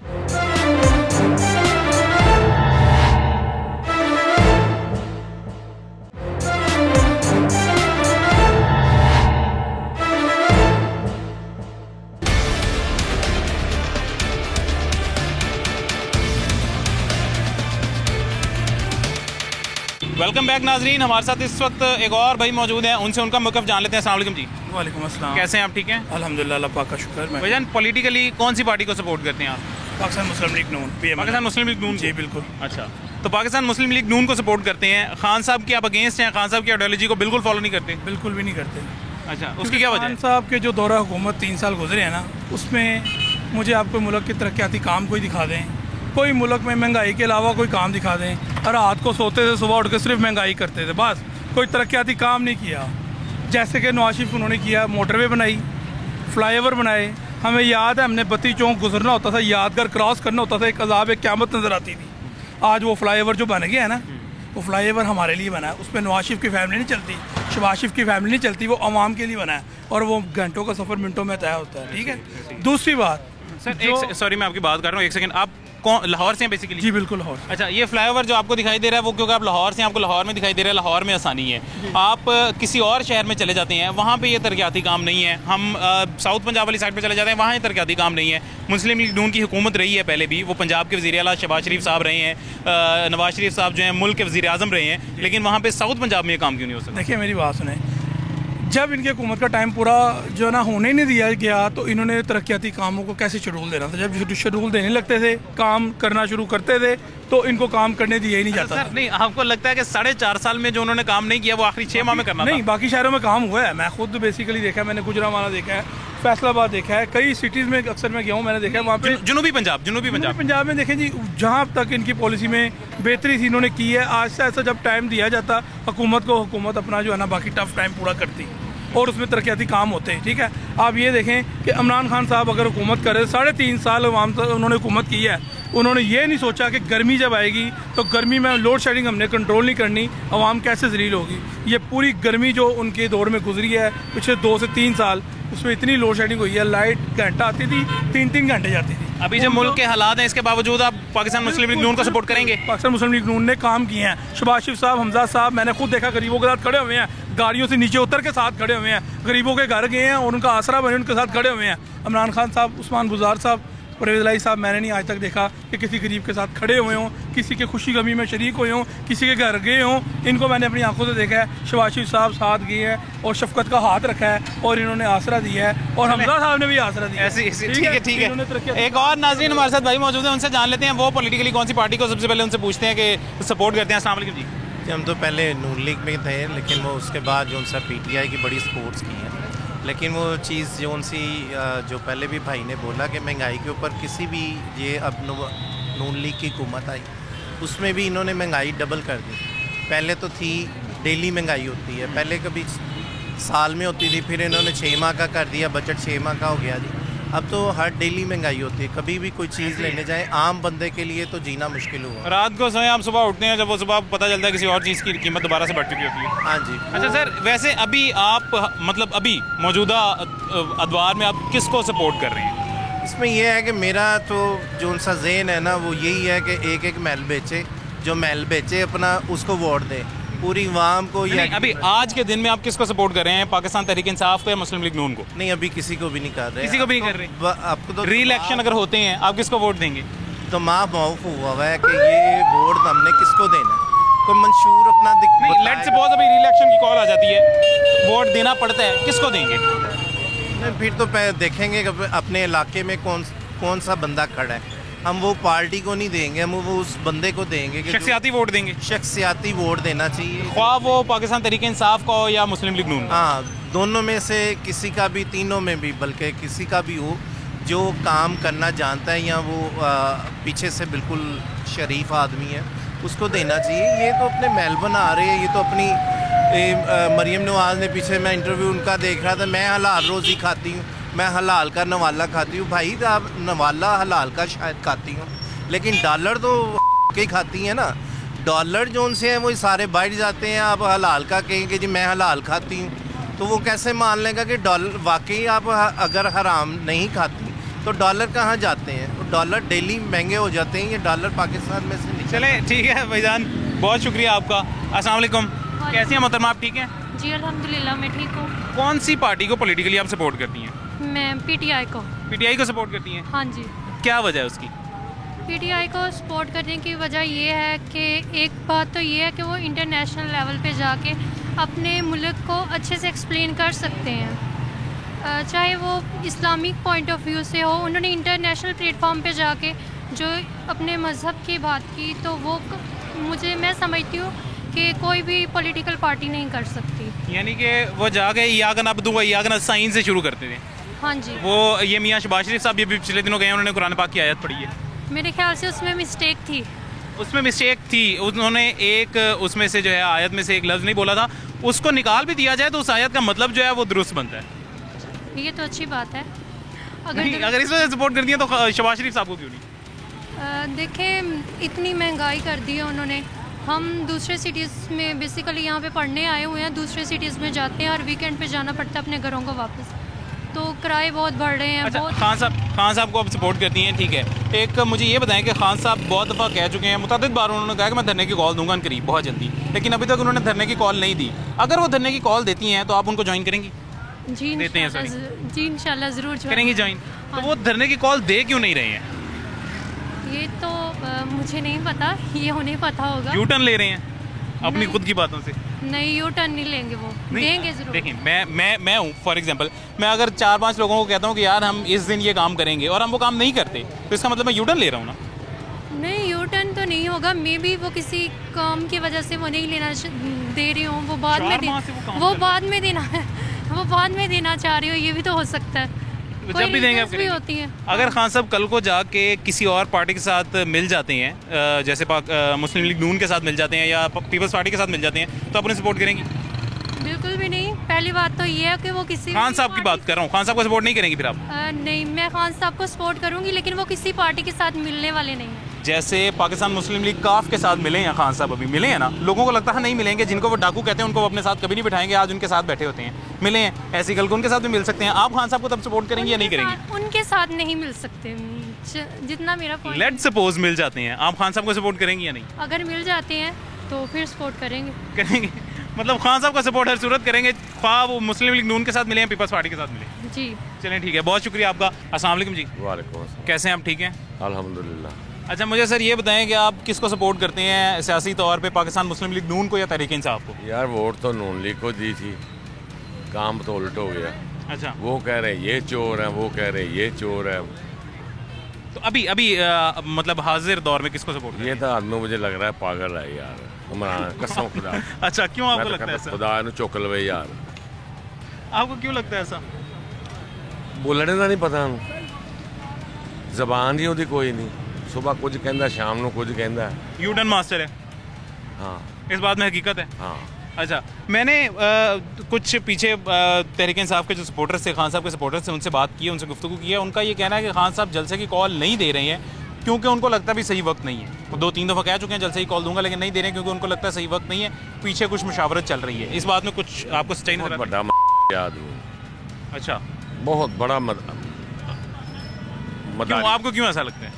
वेलकम बैक नाजरीन, हमारे साथ इस वक्त एक और भाई मौजूद हैं, उनसे उनका मौक़िफ़ जान लेते हैं। अस्सलाम वालेकुम जी। वालेकुम अस्सलाम। कैसे हैं आप? ठीक हैं अल्हम्दुलिल्लाह, अल्लाह पाक का शुक्र। मैं भाईजान पॉलिटिकली कौन सी पार्टी को सपोर्ट करते हैं आप? पाकिस्तान मुस्लिम लीग नून, पाकिस्तान मुस्लिम लीग नून? जी बिल्कुल। अच्छा, तो पाकिस्तान मुस्लिम लीग नून को सपोर्ट करते हैं। खान साहब की आप अगेंस्ट हैं? खान साहब की आइडियोलॉजी को बिल्कुल फॉलो नहीं करते? बिल्कुल भी नहीं करते। अच्छा, उसकी क्या वजह है? खान साहब के जो दौरा हुकूमत 3 साल गुजरे हैं ना, उसमें मुझे आपको मुल्क की तरक्याती काम कोई दिखा दें, कोई मुल्क में महंगाई के अलावा कोई काम दिखा दें। और रात को सोते थे, सुबह उठ के सिर्फ महंगाई करते थे, बस कोई तरक्याती काम नहीं किया। जैसे कि नवाज शरीफ उन्होंने किया, मोटरवे बनाई, फ्लाईओवर बनाए। हमें याद है, हमने बत्ती चौक गुजरना होता था, यादगार क्रॉस करना होता था, एक अजाब एक क़यामत नज़र आती थी। आज वो फ्लाईओवर जो बन गया है ना, वो फ्लाईओवर हमारे लिए बना है। उस पर नवाज शरीफ की फैमिली नहीं चलती, शहबाज शरीफ की फैमिली नहीं चलती, वो आवाम के लिए बना है और वो घंटों का सफ़र मिनटों में तय होता है। ठीक है। दूसरी बात सर, सॉरी मैं आपकी बात कर रहा हूँ, एक सेकंड। आप लाहौर से हैं बेसिकली? जी बिल्कुल लाहौर से। अच्छा, ये फ्लाईओवर जो आपको दिखाई दे रहा है वो क्योंकि आप लाहौर से, आपको लाहौर में दिखाई दे रहा है, लाहौर में आसानी है। आप किसी और शहर में चले जाते हैं, वहाँ पे ये तरक्याती काम नहीं है। हम साउथ पंजाब वाली साइड पे चले जाते हैं, वहाँ ये तरक्याती काम नहीं है। मुस्लिम लीग नून की हुकूमत रही है पहले भी, वो पंजाब के वज़ीर आला शहबाज शरीफ साहब रहे हैं, नवाज शरीफ साहब जो हैं मुल्क के वज़ीर आज़म रहे हैं, लेकिन वहाँ पे साउथ पंजाब में ये काम क्यों नहीं हो सकता? देखिए मेरी बात सुने, जब इनकी हुकूमत का टाइम पूरा जो है ना होने ही नहीं दिया गया तो इन्होंने तरक्याती कामों को कैसे शेड्यूल देना था? जब शेड्यूल देने लगते थे, काम करना शुरू करते थे, तो इनको काम करने दिया ही नहीं जाता। सर नहीं, आपको लगता है कि 4.5 साल में जो उन्होंने काम नहीं किया वो आखिरी 6 माह में करना नहीं, था? बाकी शहरों में काम हुआ है। मैं खुद बेसिकली देखा है, मैंने गुजरांवाला देखा है, फैसलाबाद देखा है, कई सिटीज़ में अक्सर मैं गया हूँ, मैंने देखा है वहाँ पे। जुनूबी पंजाब में देखें जी, जहाँ तक इनकी पॉलिसी में बेहतरी थी इन्होंने की है। आज से ऐसा जब टाइम दिया जाता हुकूमत को, हुकूमत अपना जो है ना बाकी टफ टाइम पूरा करती और उसमें तरक्याती काम होते हैं। ठीक है, आप ये देखें कि इमरान खान साहब अगर हुकूमत करे, 3.5 साल उन्होंने हुकूमत की है, उन्होंने ये नहीं सोचा कि गर्मी जब आएगी तो गर्मी में लोड शेडिंग हमने कंट्रोल नहीं करनी, आवाम कैसे जलील होगी। ये पूरी गर्मी जो उनके दौर में गुजरी है पिछले 2 से 3 साल, उसमें इतनी लोड शेडिंग हुई है, लाइट घंटा आती थी, 3-3 घंटे जाती थी। अभी जो मुल्क के हालात हैं, इसके बावजूद आप पाकिस्तान मुस्लिम लीग नून को सपोर्ट करेंगे? पाकिस्तान मुस्लिम लीग नून ने काम किए हैं। शहबाज शरीफ साहब, हमजा साहब, मैंने खुद देखा गरीबों के साथ खड़े हुए हैं, गाड़ियों से नीचे उतर के साथ खड़े हुए हैं, गरीबों के घर गए हैं और उनका आसरा बने उनके साथ खड़े हुए हैं। इमरान खान साहब, उस्मान बुज़ार साहब, परवेज़ इलाही साहब, मैंने नहीं आज तक देखा कि किसी गरीब के साथ खड़े हुए हों, किसी के खुशी गमी में शरीक हुए हों, किसी के घर गए हों। इनको मैंने अपनी आंखों से देखा है। शहबाज शरीफ साहब साथ गए हैं और शफकत का हाथ रखा है और इन्होंने आसरा दिया है, और हमजा साहब ने भी आसरा दिया है। ठीक है। एक और नाज़रीन हमारे साथ भाई मौजूद है, उनसे जान लेते हैं वो पॉलिटिकली कौन सी पार्टी को सबसे पहले उनसे पूछते हैं कि सपोर्ट करते हैं। अस्सलाम वालेकुम जी। हम तो पहले नून लीग में थे, लेकिन वो उसके बाद जो उनसे PTI की बड़ी सपोर्ट्स की हैं। लेकिन वो चीज़ जो उनसी जो पहले भी भाई ने बोला कि महंगाई के ऊपर किसी भी ये अब नून लीग की हुकूमत आई, उसमें भी इन्होंने महंगाई डबल कर दी। पहले तो थी डेली महंगाई होती है, पहले कभी साल में होती थी, फिर इन्होंने 6 माह का कर दिया, बजट 6 माह का हो गया जी। अब तो हर डेली महंगाई होती है, कभी भी कोई चीज़ लेने जाए आम बंदे के लिए तो जीना मुश्किल हुआ। रात को सोए आप सुबह उठते हैं, जब वो सुबह पता चलता है किसी और चीज़ की कीमत दोबारा से बढ़ चुकी होती है। हाँ जी। अच्छा सर, वैसे अभी आप मतलब अभी मौजूदा अदवार में आप किसको सपोर्ट कर रहे हैं? इसमें यह है कि मेरा तो जो उनका ज़हन है ना वो यही है कि एक महल बेचे, जो महल बेचे अपना उसको वोट दे, पूरी आवाम को। ये अभी आज के दिन में आप किसको सपोर्ट कर रहे हैं, पाकिस्तान तहरीक इंसाफ को या मुस्लिम लीग नून को? नहीं, अभी किसी को भी नहीं कर रहे। किसी को भी नहीं कर रहे? आपको तो री इलेक्शन अगर होते हैं आप किसको वोट देंगे? तो माफ हुआ है कि ये वोट हमने किसको देना है, कोई मंशूर अपना नहीं, लेट्स सपोज अभी री इलेक्शन की कॉल आ जाती है, वोट देना पड़ता है, किसको देंगे? नहीं, फिर तो देखेंगे कि अपने इलाके में कौन सा बंदा खड़ा है, हम वो पार्टी को नहीं देंगे, हम वो उस बंदे को देंगे। शख्सियाती वोट देंगे? शख्सियाती वोट देना चाहिए, ख्वाह वो पाकिस्तान तहरीक इंसाफ को या मुस्लिम लीग नून। हाँ, दोनों में से किसी का भी, तीनों में भी, बल्कि किसी का भी हो जो काम करना जानता है या वो पीछे से बिल्कुल शरीफ आदमी है, उसको देना चाहिए। ये तो अपने महल बना रहे हैं, ये तो अपनी मरीम नवाज ने पीछे, मैं इंटरव्यू उनका देख रहा था, मैं हलाल रोज़ी खाती हूँ, मैं हलाल का नवाला खाती हूँ। भाई आप नवाला हलाल का शायद खाती हूँ, लेकिन डॉलर तो के खाती हैं ना। डॉलर जो उनसे हैं वो सारे बढ़ जाते हैं, आप हलाल का कहेंगे जी मैं हलाल खाती हूँ, तो वो कैसे मान लेगा कि डॉलर वाकई आप अगर हराम नहीं खाती तो डॉलर कहाँ जाते हैं? तो डॉलर डेली महंगे हो जाते हैं, ये डॉलर पाकिस्तान में से नहीं। चले ठीक है भाईजान, बहुत शुक्रिया आपका। अस्सलाम वालेकुम, कैसी हैं मोहतरमा, आप ठीक हैं? जी अल्हम्दुलिल्लाह मैं ठीक हूँ। कौन सी पार्टी को पॉलिटिकली आप सपोर्ट करती हैं? मैं PTI को। PTI को सपोर्ट करती हैं? हाँ जी। क्या वजह है उसकी? PTI को सपोर्ट करने की वजह ये है कि एक बात तो ये है कि वो इंटरनेशनल लेवल पे जाके अपने मुल्क को अच्छे से एक्सप्लेन कर सकते हैं, चाहे वो इस्लामिक पॉइंट ऑफ व्यू से हो। उन्होंने इंटरनेशनल प्लेटफॉर्म पे जाके जो अपने मज़हब की बात की, तो वो मैं समझती हूँ कि कोई भी पॉलिटिकल पार्टी नहीं कर सकती। यानी कि वो जाके इय्याका नअबुदु व इय्याका नस्तईन से शुरू करते थे। हाँ जी। वो ये मियाँ शहबाज शरीफ साहब ये भी पिछले दिनों गए, उन्होंने कुरान पाक की आयत पढ़ी है, मेरे ख्याल से उसमें मिस्टेक थी। उसमें मिस्टेक थी, उन्होंने एक उसमें से जो है आयत में से एक लफ्ज़ नहीं बोला था, उसको निकाल भी दिया जाए तो उस आयत का मतलब जो है वो दुरुस्त बनता है। ये तो अच्छी बात है। अगर इस वजह से सपोर्ट कर दिया तो शहबाज शरीफ साहब को क्यों नहीं? देखें, इतनी महंगाई कर दी है उन्होंने। हम दूसरे सिटीज़ में बेसिकली यहाँ पे पढ़ने आए हुए हैं, दूसरे सिटीज़ में जाते हैं और वीकेंड पे जाना पड़ता है अपने घरों को वापस। तो किराए बहुत बढ़ रहे हैं। अच्छा, बहुत खान साहब को आप सपोर्ट करती हैं, ठीक है। एक मुझे ये बताएं कि खान साहब बहुत दफ़ा कह चुके हैं, मुतअद्दिद बार उन्होंने कहा कि मैं धरने की कॉल दूंगा करीब बहुत जल्दी, लेकिन अभी तक उन्होंने धरने की कॉल नहीं दी। अगर वो धरने की कॉल देती हैं तो आप उनको ज्वाइन करेंगी? जी देते हैं सर, जी इंशाल्लाह ज़रूर करेंगी ज्वाइन। तो वो धरने की कॉल दे क्यों नहीं रहे हैं? ये तो मुझे नहीं पता, ये उन्हें पता होगा। यू टर्न ले रहे हैं अपनी खुद की बातों से? नहीं, यू टर्न नहीं लेंगे, वो देंगे जरूर। देखिए मैं हूँ फॉर एग्जांपल, मैं अगर 4-5 लोगों को कहता हूँ कि यार हम इस दिन ये काम करेंगे और हम वो काम नहीं करते, तो इसका मतलब मैं यू टर्न ले रहा हूँ ना? नहीं, यू टर्न तो नहीं होगा। मे बी वो किसी काम की वजह से वो नहीं लेना दे रही हूँ, वो बाद में देना चाह रही हो, ये भी तो हो सकता है। जब भी देंगे भी होती है। अगर खान साहब कल को जाके किसी और पार्टी के साथ मिल जाते हैं, जैसे मुस्लिम लीग नून के साथ मिल जाते हैं या पीपल्स पार्टी के साथ मिल जाते हैं, तो आप उन्हें सपोर्ट करेंगी? बिल्कुल भी नहीं। पहली बात तो ये है कि वो किसी खान साहब की बात कर रहा हूँ, खान साहब को सपोर्ट नहीं करेंगी फिर आप? नहीं, मैं खान साहब को सपोर्ट करूंगी, लेकिन वो किसी पार्टी के साथ मिलने वाले नहीं हैं। जैसे पाकिस्तान मुस्लिम लीग काफ के साथ मिले हैं खान साहब, अभी मिले हैं ना, लोगों को लगता है नहीं मिलेंगे, जिनको वो डाकू कहते हैं उनको वो अपने साथ कभी नहीं बिठाएंगे, आज उनके साथ बैठे होते हैं, मिले हैं, ऐसी कल को उनके साथ भी मिल सकते हैं। आप खान साहब को तब सपोर्ट करेंगे या नहीं करेंगी? उनके साथ नहीं मिल सकते, जितना मेरा पॉइंट। लेट सपोज मिल जाते हैं, आप खान साहब को सपोर्ट करेंगी या नहीं? अगर मिल जाते हैं तो फिर सपोर्ट करेंगे। मतलब खान साहब का सपोर्ट हर सूरत करेंगे, ख्वाह वो मुस्लिम लीग नून के साथ मिले हैं, पीपल्स पार्टी के साथ मिले। जी चलें ठीक है, बहुत शुक्रिया आपका। अस्सलाम वालेकुम जी। वालेकुम अस्सलाम। कैसे हैं आप? ठीक हैं अल्हम्दुलिल्लाह। अच्छा, मुझे सर ये बताएं कि आप किसको सपोर्ट करते हैं सियासी तौर पे, पाकिस्तान मुस्लिम लीग नून को या तहरीक इंसाफ को? यार वोट तो नून लीग को दी थी, काम तो उल्ट हो गया। अच्छा, वो कह रहे हैं ये चोर है, वो कह रहे हैं ये चोर है। तो अभी मतलब हाजिर दौर में किसको सपोर्ट? ये तो आदमी मुझे लग रहा है पागल है यार, इमरान कसम खुदा। अच्छा, क्यों आपको लगता है ऐसा? खुदा नु चुक लवे यार। आपको क्यों लगता है ऐसा? बोलने का नहीं पता, जबान ही ਉਹਦੀ कोई नहीं, सुबह कुछ कहता शाम ਨੂੰ कुछ कहता है। यू टर्न मास्टर है। हाँ, इस बात में हकीकत है। हाँ। अच्छा, मैंने कुछ पीछे तहरीक इंसाफ के जो सपोर्टर्स थे, खान साहब के सपोर्टर्स थे, उनसे बात की, उनसे गुफ्तगू की है। उनका ये कहना है कि खान साहब जलसे की कॉल नहीं दे रहे हैं क्योंकि उनको लगता भी सही वक्त नहीं है। वो 2-3 दफ़ा कह चुके हैं जलसे की कॉल दूंगा, लेकिन नहीं दे रहे हैं क्योंकि उनको लगता है सही वक्त नहीं है, पीछे कुछ मुशावरत चल रही है। इस बात में कुछ आपको सच्चाई नजर बहुत बड़ा आदमी। अच्छा, बहुत बड़ा क्यों, आपको क्यों ऐसा लगता है?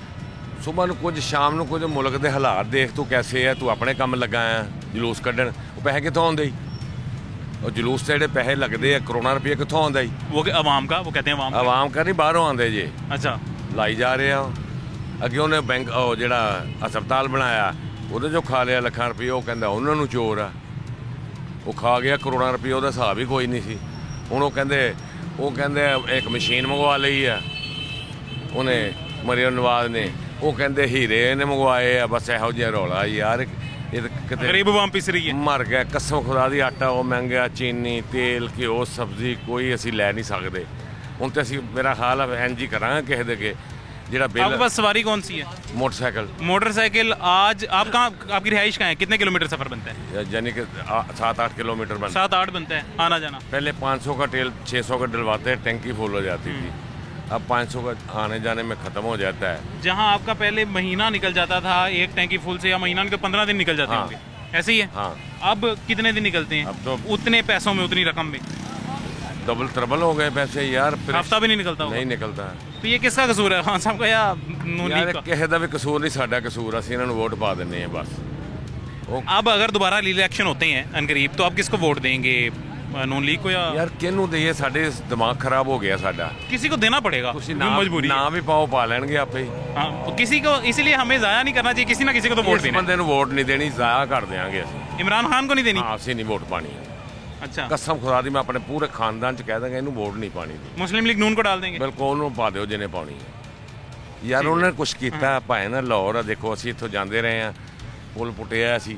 सुबह ਨੂੰ ਕੁਝ ਸ਼ਾਮ ਨੂੰ ਕੁਝ ਮੁਲਕ ਦੇ ਹਾਲਾਤ ਦੇਖ ਤੂੰ ਕੈਸੇ ਹੈ, ਤੂੰ ਆਪਣੇ ਕੰਮ ਲੱਗਾ ਆ ਜਲੂਸ ਕੱਢਣ, ਉਹ ਪੈਸੇ ਕਿੱਥੋਂ ਆਉਂਦੇ ਹੀ? ਉਹ ਜਲੂਸ ਤੇ ਜਿਹੜੇ ਪੈਸੇ ਲੱਗਦੇ ਆ ਕਰੋੜਾਂ ਰੁਪਏ ਕਿੱਥੋਂ ਆਉਂਦਾ ਹੀ? वो आवाम का, वो कहते हैं ਆਵਾਮ का ਨਹੀਂ ਬਾਹਰੋਂ ਆਉਂਦੇ ਜੇ। अच्छा, ਲਾਈ ਜਾ ਰਹੇ ਆ। ਅੱਗੇ ਉਹਨੇ ਬੈਂਕ ਉਹ ਜਿਹੜਾ ਹਸਪਤਾਲ ਬਣਾਇਆ ਉਹਦੇ ਚੋਂ ਖਾ ਲਿਆ ਲੱਖਾਂ ਰੁਪਏ, ਉਹ ਕਹਿੰਦਾ ਉਹਨਾਂ ਨੂੰ ਚੋਰ ਆ। ਉਹ ਖਾ ਗਿਆ ਕਰੋੜਾਂ ਰੁਪਏ, ਉਹਦਾ ਹਿਸਾਬ ਹੀ ਕੋਈ ਨਹੀਂ ਸੀ। ਹੁਣ ਉਹ ਕਹਿੰਦੇ ਇੱਕ ਮਸ਼ੀਨ ਮੰਗਵਾ ਲਈ ਆ ਉਹਨੇ, ਮਰੀਮ ਨਵਾਜ਼ ਨੇ। ਉਹ ਕਹਿੰਦੇ ਹੀਰੇ ਨੇ ਮੰਗਵਾਏ ਆ, ਬਸ ਇਹੋ ਜਿਹਾ ਰੌਲਾ ਯਾਰ। ਇਹ ਕਿਤੇ गरीब आवाम पिस रही है। ਮਰ ਗਿਆ ਕਸਮ ਖੁਦਾ ਦੀ। ਆਟਾ ਉਹ ਮਹਿੰਗਾ, ਚੀਨੀ, ਤੇਲ, ਘਿਓ, ਸਬਜ਼ੀ ਕੋਈ ਅਸੀਂ ਲੈ ਨਹੀਂ ਸਕਦੇ। ਹੁਣ ਤੇ ਅਸੀਂ ਮੇਰਾ ਹਾਲ ਹੈ ਇੰਜ ਹੀ ਕਰਾਂਗੇ ਕਿਸੇ ਦੇ ਕੇ ਜਿਹੜਾ आपके बिल। पास सवारी कौन सी है? मोटरसाइकिल। मोटरसाइकिल। आज आप कहाँ, आपकी रिहाइश कहाँ है? कितने किलोमीटर सफर बनता है? यानी कि 7-8 किलोमीटर बनता है। 7-8 बनता है आना जाना। पहले 500 का तेल 600 का डलवाते हैं, टंकी फुल हो जाती थी। अब 500 का आने जाने में ख़त्म हो जाता है। जहाँ आपका पहले महीना निकल जाता था एक टैंकी फुल से, या महीना निकल 15 दिन निकल जाते हाँ। होंगे, ऐसे ही है? हाँ। अब कितने दिन निकलते हैं? अब तो उतने पैसों में, उतनी रकम में डबल ट्रबल हो गए पैसे यार। हफ्ता भी नहीं निकलता होगा। नहीं निकलता। तो ये किसका कसूर है, खान साहब का या नून लीग यार का? ਕਿਸੇ ਦਾ ਵੀ ਕਸੂਰ ਨਹੀਂ, ਸਾਡਾ ਕਸੂਰ। ਅਸੀਂ ਇਹਨਾਂ ਨੂੰ ਵੋਟ ਪਾ ਦਿੰਦੇ ਹਾਂ बस। अब अगर दोबारा इलेक्शन होते हैं अनकरीब, तो आप किसको वोट देंगे, नून लीग को या? यार ਕਿਹਨੂੰ ਦਈਏ, ਸਾਡੇ ਦਿਮਾਗ ਖਰਾਬ ਹੋ ਗਿਆ ਸਾਡਾ। किसी को देना पड़ेगा, ਤੁਸੀਂ मजबूरी ਨਾ ਵੀ ਪਾਓ, ਪਾ ਲੈਣਗੇ ਆਪੇ। हाँ, किसी को, इसलिए हमें जाया नहीं करना चाहिए, किसी ना किसी को तो वोट ਇਸ देना है। ਬੰਦੇ ਨੂੰ ਵੋਟ ਨਹੀਂ ਦੇਣੀ, ਜ਼ਾਇਆ ਕਰ ਦਿਆਂਗੇ ਅਸੀਂ। इमरान खान को नहीं देनी? ਹਾਂ, ਅਸੀਂ ਨਹੀਂ ਵੋਟ ਪਾਣੀ। अच्छा, ਕਸਮ ਖੁਦਾ ਦੀ ਮੈਂ ਆਪਣੇ ਪੂਰੇ ਖਾਨਦਾਨ ਚ ਕਹਿ ਦਾਂਗਾ ਇਹਨੂੰ ਵੋਟ ਨਹੀਂ ਪਾਣੀ। मुस्लिम लीग नून को डाल देंगे? ਬਿਲਕੁਲ ਉਹਨੂੰ ਪਾ ਦਿਓ ਜਿਹਨੇ ਪਾਉਣੀ ਹੈ। ਯਾਰ ਉਹਨੇ ਕੁਛ ਕੀਤਾ ਭਾਵੇਂ ਨਾ। ਲਾਹੌਰ ਆ ਦੇਖੋ, ਅਸੀਂ ਇੱਥੋਂ ਜਾਂਦੇ ਰਹੇ ਆ, ਪੁਲ ਪੁੱਟਿਆ ਸੀ,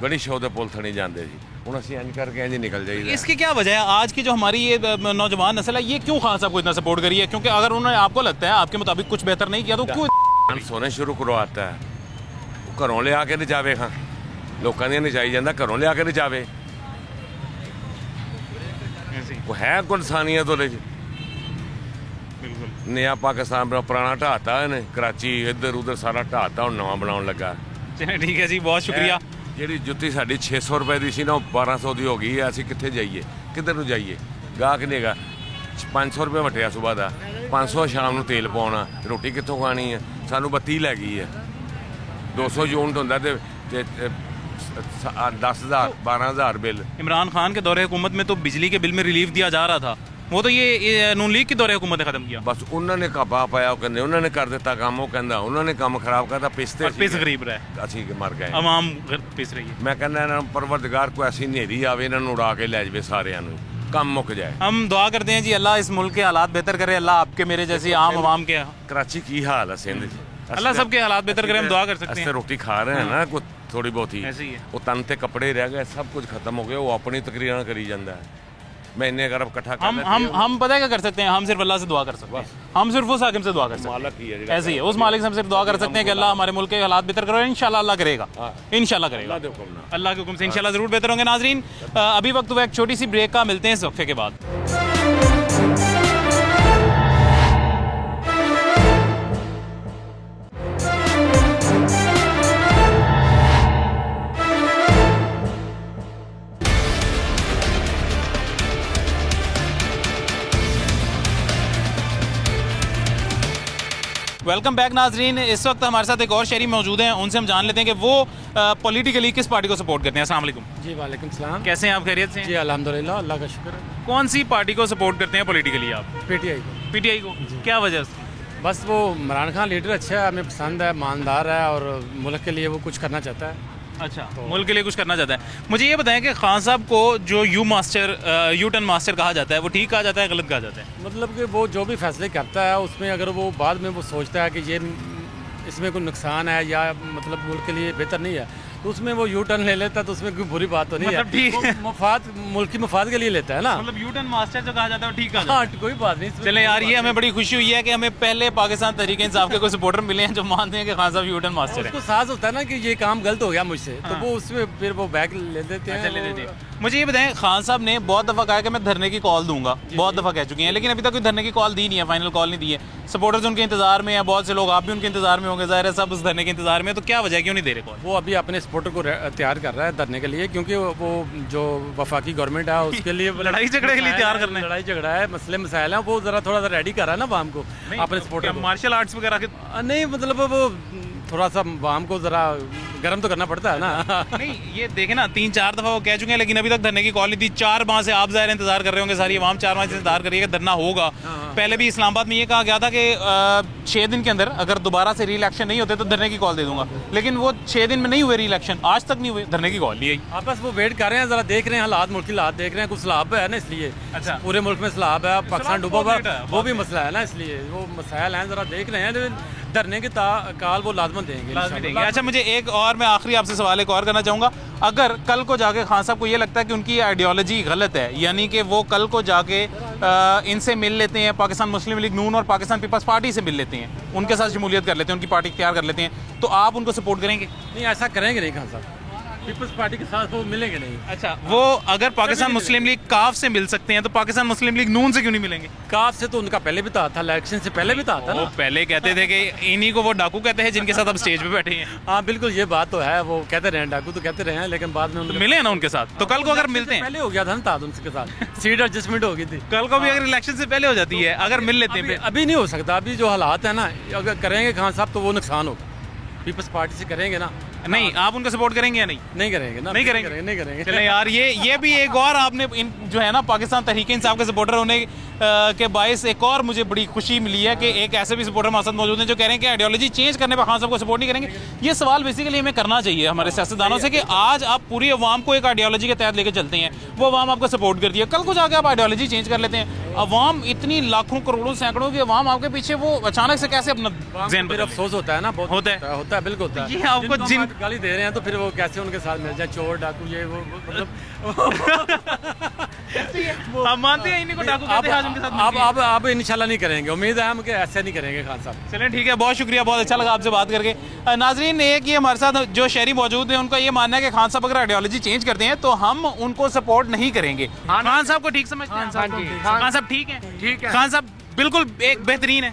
ਗੜੀ ਸ਼ੋਅ ਦੇ ਪੁਲ ਥਣੀ ਜਾਂਦੇ ਸੀ। ਹੁਣ ਅਸੀਂ ਇੰਜ ਕਰਕੇ ਇੰਜ ਨਿਕਲ ਜਾਈਦਾ। इसकी क्या वजह है? आज की जो हमारी ये नौजवान नस्ल है, ये क्यों खान साहब को इतना सपोर्ट करी है? क्योंकि अगर उन्होंने, आपको लगता है आपके मुताबिक कुछ बेहतर नहीं किया, तो क्यों ਸੋਨੇ ਸ਼ੁਰੂ ਕਰਵਾਤਾ ਹੈ? ਉਹ ਘਰੋਂ ਲਿਆ ਕੇ ਨਹੀਂ ਜਾਵੇ, ਖਾਂ ਲੋਕਾਂ ਦੀਆਂ ਨਹੀਂ ਚਾਹੀ ਜਾਂਦਾ, ਘਰੋਂ ਲਿਆ ਕੇ ਨਹੀਂ ਜਾਵੇ। ਉਹ ਹੈ ਕੋਈ ਇਨਸਾਨੀਅਤ ਉਹਦੇ 'ਚ? नया पाकिस्तान पुराना ढाता है, कराची इधर उधर सारा ढाता, ਹੁਣ ਨਵਾਂ ਬਣਾਉਣ ਲੱਗਾ। चलिए ठीक है जी, बहुत शुक्रिया। ਜਿਹੜੀ ਜੁੱਤੀ ਸਾਡੀ 600 ਰੁਪਏ ਦੀ ਸੀ ਨਾ, ਉਹ 1200 ਦੀ ਹੋ ਗਈ ਹੈ। ਅਸੀਂ ਕਿੱਥੇ ਜਾਈਏ, ਕਿੱਧਰ ਨੂੰ ਜਾਈਏ? ਗਾਹਕ ਨਹੀਂ ਹੈਗਾ। 500 रुपये वटिया सुबह का, 500 शाम ਨੂੰ तेल पाना, रोटी कितों खानी है? सानू 32 लै गई है। 200 यूनिट होंदा ते 10,000 12,000 बिल। इमरान खान के दौरे हुकूमत में तो बिजली के बिल में रिलीफ दिया जा रहा था, वो तो ये नून लीग की दौरे हुकूमत ने खत्म किया। बस उन्होंने कापा पाया, कहते उन्होंने कर दिता काम, वो कहता उन्होंने काम खराब करता, पिसते पिस गरीब रहे, असी मर गए, अवाम पिस रही है। मैं कहना इन्हों परवरदिगार को ऐसी नेरी आवे, इन्हों उड़ा के लै जाए, सारियां काम मुक जाए। हम दुआ करते हैं जी अल्लाह इस मुल्क के हालात बेहतर करे, अल्लाह आपके मेरे जैसी आम अवाम के। कराची की हाल है सिंध, अल्लाह सबके हालात बेहतर करे, हम दुआ कर सकते हैं। रोटी खा रहे हैं ना कुछ थोड़ी बहुत ही, वो तन ते कपड़े रह गए, सब कुछ खत्म हो गया, वो अपनी तकरीर करी जाता है। मैं इन्ने अगर इकट्ठा हम पता है क्या कर सकते हैं? हम सिर्फ अल्लाह से दुआ कर सकते हैं, हम सिर्फ उस हाकिम से दुआ कर सकते हैं, ऐसे ही है, उस मालिक से हम सिर्फ दुआ कर सकते हैं कि अल्लाह हमारे मुल्क के हालात बेहतर करो। इंशाल्लाह अल्लाह करेगा, इंशाल्लाह करेगा, अल्लाह के हुक्म से इंशाल्लाह जरूर बेहतर होंगे। नाजरीन अभी वक्त हुआ एक छोटी सी ब्रेक का, मिलते हैं इस वक्फे के बाद। वेलकम बैक नाजरीन, इस वक्त हमारे साथ एक और शहरी मौजूद हैं, उनसे हम जान लेते हैं कि वो पॉलिटिकली किस पार्टी को सपोर्ट करते हैं। अस्सलाम वालेकुम। जी वालेकुम सलाम। कैसे हैं आप? खैरियत से? जी अल्हम्दुलिल्लाह, अल्लाह का शुक्र है। कौन सी पार्टी को सपोर्ट करते हैं पॉलिटिकली आप? पीटीआई को। पीटीआई को, क्या वजह से? बस वो इमरान खान लीडर अच्छा है, हमें पसंद है, ईमानदार है और मुल्क के लिए वो कुछ करना चाहता है। अच्छा, तो मुल्क के लिए कुछ करना चाहता है। मुझे ये बताएं कि खान साहब को जो यू टर्न मास्टर कहा जाता है, वो ठीक कहा जाता है, गलत कहा जाता है? मतलब कि वो जो भी फैसले करता है उसमें अगर वो बाद में वो सोचता है कि ये इसमें कोई नुकसान है या मतलब मुल्क के लिए बेहतर नहीं है, तो उसमें वो यू टर्न ले लेता है, तो उसमें कोई बुरी बात तो नहीं मतलब है, मुफाद मुल्क की मुफाद के लिए लेता है ना। मतलब यू टर्न मास्टर जो कहा जाता है वो ठीक कहा जाता है। हाँ, कोई बात नहीं। चले यार, ये हमें बड़ी खुशी हुई है कि हमें पहले पाकिस्तान तहरीक इंसाफ के कोई सपोर्टर मिले हैं जो मानते हैं कि खान साहब यू टर्न मास्टर है। उसको साहस होता है ना कि ये काम गलत हो गया मुझसे, तो वो उसमें फिर वो बैक ले देते हैं। ले देते हैं। मुझे ये बताएं, खान साहब ने बहुत दफ़ा कहा कि मैं धरने की कॉल दूंगा, बहुत दफ़ा कह चुके हैं, लेकिन अभी तक कोई धरने की कॉल दी नहीं है, फाइनल कॉल नहीं दी है। सपोर्टर्स उनके इंतजार में है, बहुत से लोग आप भी उनके इंतजार में होंगे, ज़ाहिर है सब उस धरने के इंतजार में, तो क्या वजह क्यों नहीं दे रहे कॉल? वो अभी अपने सपोर्टर को तैयार कर रहा है धरने के लिए, क्योंकि वो जो वफाकी गवर्नमेंट है उसके लिए लड़ाई झगड़े के लिए तैयार करना है। लड़ाई झगड़ा है, मसले मसाइल हैं, वो जरा थोड़ा सा रेडी कर रहा है ना वाम को, अपने सपोर्टर को। मार्शल आर्ट्स वगैरह के नहीं, मतलब वो थोड़ा सा वाम को जरा गर्म तो करना पड़ता है ना। नहीं, ये देखे ना, 3-4 दफा वो कह चुके हैं, लेकिन अभी तक धरने की कॉल नहीं दी। 4 माह से आप ज़ाहिर इंतजार कर रहे होंगे, सारी आवाम 4 माह से इंतजार कर रही है कि धरना होगा। पहले भी इस्लामाबाद में ये कहा गया था कि 6 दिन के अंदर अगर दोबारा से री इलेक्शन नहीं होते तो धरने की कॉल दे दूंगा, लेकिन वो 6 दिन में नहीं हुए री इलेक्शन, आज तक नहीं हुए, धरने की कॉल नहीं आई। बस वो वेट कर रहे हैं, जरा देख रहे हैं हालात, मुल्क की हालात देख रहे हैं, कुछ सलाब है ना, इसलिए। अच्छा, पूरे मुल्क में सलाब है, पाकिस्तान डूबा हुआ, वो भी मसला है ना, इसलिए वो मसाइल हैं, जरा देख रहे हैं, लेकिन धरने की काल वो लाजमन देंगे। अच्छा, मुझे एक और, मैं आखिरी आपसे सवाल एक और करना चाहूँगा, अगर कल को जाके खान साहब को ये लगता है कि उनकी आइडियोलॉजी गलत है, यानी कि वो कल को जाके इनसे मिल लेते हैं, पाकिस्तान मुस्लिम लीग नून और पाकिस्तान पीपल्स पार्टी से मिल लेते हैं, उनके साथ शमूलियत कर लेते हैं, उनकी पार्टी इख्तियार कर लेते हैं, तो आप उनको सपोर्ट करेंगे? नहीं, ऐसा करेंगे नहीं खान साहब, पीपल्स पार्टी के साथ वो मिलेंगे नहीं। अच्छा, वो अगर पाकिस्तान मुस्लिम लीग काफ से मिल सकते हैं तो पाकिस्तान मुस्लिम लीग नून से क्यों नहीं मिलेंगे? काफ से तो उनका पहले भी था, इलेक्शन से पहले भी था ना। वो पहले कहते थे कि इन्हीं को वो डाकू कहते हैं जिनके साथ अब स्टेज पे बैठे हैं। हाँ बिल्कुल, ये बात तो है, वो कहते रहे डाकू तो कहते रहे हैं, लेकिन बाद में तो मिले ना उनके साथ, तो कल को अगर मिलते हैं, पहले हो गया था ना उनके साथ सीट एडजस्टमेंट हो गई थी, कल को भी अगर इलेक्शन से पहले हो जाती है, अगर मिल लेते हैं, अभी नहीं हो सकता, अभी जो हालात है ना, अगर करेंगे खान साहब तो वो नुकसान होगा, पीपल्स पार्टी से करेंगे ना। नहीं, आप उनका सपोर्ट करेंगे या नहीं? नहीं करेंगे ना, नहीं करेंगे, नहीं करेंगे। चले यार, ये भी एक और आपने इन जो है ना पाकिस्तान तहरीक इंसाफ के सपोर्टर होने के बायस एक और मुझे बड़ी खुशी मिली है कि एक ऐसे भी सपोर्टर हमारे साथ मौजूद हैं जो कह रहे हैं कि आइडियोलॉजी चेंज करने पर खान साहब को सपोर्ट नहीं करेंगे। ये सवाल बेसिकली हमें करना चाहिए हमारे सियासतदानों से कि आज आप पूरी अवाम को एक आइडियोलॉजी के तहत लेकर चलते हैं, वो अवाम आपको सपोर्ट करती है, कल को जाकर आप आइडियोलॉजी चेंज कर लेते हैं, अवाम इतनी लाखों करोड़ों सैकड़ों की अवाम आपके पीछे, वो अचानक से कैसे अपना फिर अफसोस होता है ना, बहुत होता है बिल्कुल होता है। ये आपको जिन गाली दे रहे हैं तो फिर वो कैसे उनके साथ मिल जाए, चोर डाकू ये वो मतलब आप मानते हैं इन्हीं को डाकू कहते हैं, आज उनके साथ आप इंशाल्लाह नहीं करेंगे, उम्मीद है हम कि ऐसे नहीं करेंगे खान साहब। चलें ठीक है, बहुत शुक्रिया, बहुत अच्छा लगा आपसे बात करके। नाजरीन, एक ये हमारे साथ जो शहरी मौजूद है, उनका ये मानना है कि खान साहब अगर आइडियोलॉजी चेंज करते हैं तो हम उनको सपोर्ट नहीं करेंगे। खान साहब को ठीक समझते हैं? खान साहब ठीक है, ठीक है। खान साहब बिल्कुल एक बेहतरीन है।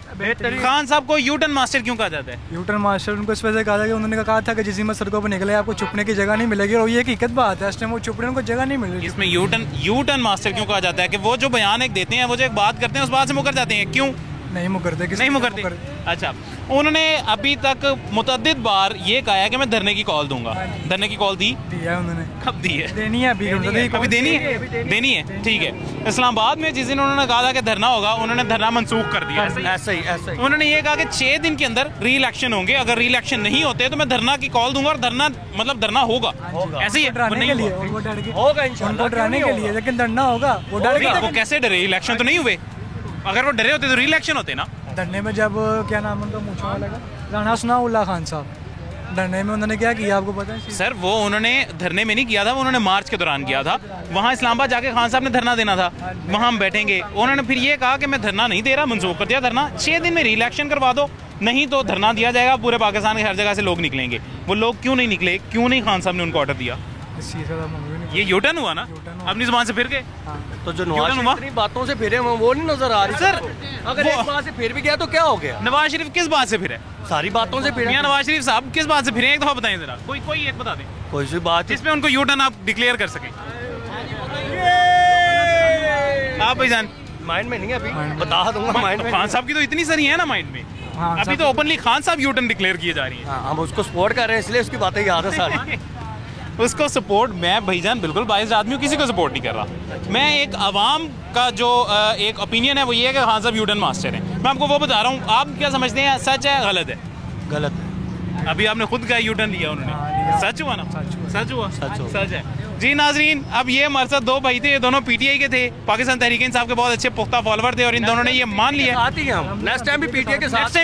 खान साहब को यूटर्न मास्टर क्यों कहा जाता है? यूटर्न मास्टर उनको इस वजह से कहा था कि उन्होंने कहा था कि जिस दिन सड़कों पर निकले आपको छुपने की जगह नहीं मिलेगी, और ये हकीकत बात है, इस टाइम वो छुपने को जगह नहीं मिल रही। इसमें यूटर्न मास्टर क्यों कहा जाता है? कि वो जो बयान एक देते हैं, वो जो एक बात करते हैं, उस बात से मुकर जाते हैं, क्यों नहीं मुकरते? नहीं मुकरते। अच्छा, उन्होंने अभी तक मुतअद्दिद बार ये कहा है कि मैं धरने की कॉल दूंगा। धरने की कॉल दी है उन्होंने? कब दी है? देनी है अभी, अभी देनी है। ठीक है। इस्लामाबाद में जिस दिन उन्होंने कहा था कि धरना होगा, उन्होंने धरना मनसूख कर दिया। ऐसा ही उन्होंने ये कहा कि 6 दिन के अंदर री इलेक्शन होंगे, अगर री इलेक्शन नहीं होते तो मैं धरना की कॉल दूंगा, और धरना मतलब धरना होगा। ऐसे ही डराने के लिए, उनको डराने के लिए, लेकिन धरना होगा। वो डर गए। वो कैसे डरे? इलेक्शन तो नहीं हुए। अगर वो डरे होते तो री इलेक्शन होते ना। धरने में जब क्या नाम उनका मूंछों वाला का, राणा सनाउल्लाह खान साहब, धरने में उन्होंने क्या किया आपको पता है? सर वो उन्होंने धरने में नहीं किया था, वो उन्होंने मार्च के दौरान किया था। वहाँ इस्लामाबाद जाके खान साहब ने धरना देना था, वहाँ हम बैठेंगे। उन्होंने फिर ये कहा कि मैं धरना नहीं दे रहा, मंसूख कर दिया धरना। 6 दिन में री इलेक्शन करवा दो, नहीं तो धरना दिया जाएगा। पूरे पाकिस्तान के हर जगह से लोग निकलेंगे। वो लोग क्यों नहीं निकले? क्यों नहीं खान साहब ने उनको ऑर्डर दिया? ये यूटर्न हुआ ना, अपनी जुबान से फिर गए। तो जो नवाज शरीफ बातों से फिरे वो नहीं नजर आ रही सर। अगर एक बात से फिर भी गया तो क्या हो गया? नवाज शरीफ किस बात से फिरे? सारी बातों से फिरे। नवाज शरीफ साहब किस बात से फिरे? एक दफा बताएं जरा, कोई एक बता दें, कोई सी बात जिसमें उनको यूटर्न आप डिक्लेयर कर सकें। आप भाईजान माइंड में नहीं है अभी, बता दूंगा माइंड में। खान साहब की तो इतनी सारी है ना माइंड में, अभी तो ओपनली खान साहब यूटर्न डिक्लेयर किए जा रही है। हम उसको सपोर्ट कर रहे हैं, इसलिए उसकी बातें याद है सारी। उसको सपोर्ट, मैं भाईजान बिल्कुल बाइस्ड आदमी हूँ, किसी को सपोर्ट नहीं कर रहा। मैं एक आवाम का जो एक ओपिनियन है वो ये है कि खान साहब यूटर्न मास्टर हैं। मैं आपको वो बता रहा हूँ, आप क्या समझते हैं? सच है गलत है? गलत है। अभी आपने खुद का यूटर्न लिया उन्होंने, सच हुआ ना? सच हुआ। सच है जी। नाजरीन, अब ये हमारे साथ 2 भाई थे, ये दोनों पीटीआई के थे, पाकिस्तान तहरीक इंसाफ के बहुत अच्छे पुख्ता फॉलोवर थे, और इन दोनों ने ये मान लिया नेक्स्ट टाइम भी पीटीआई के साथ,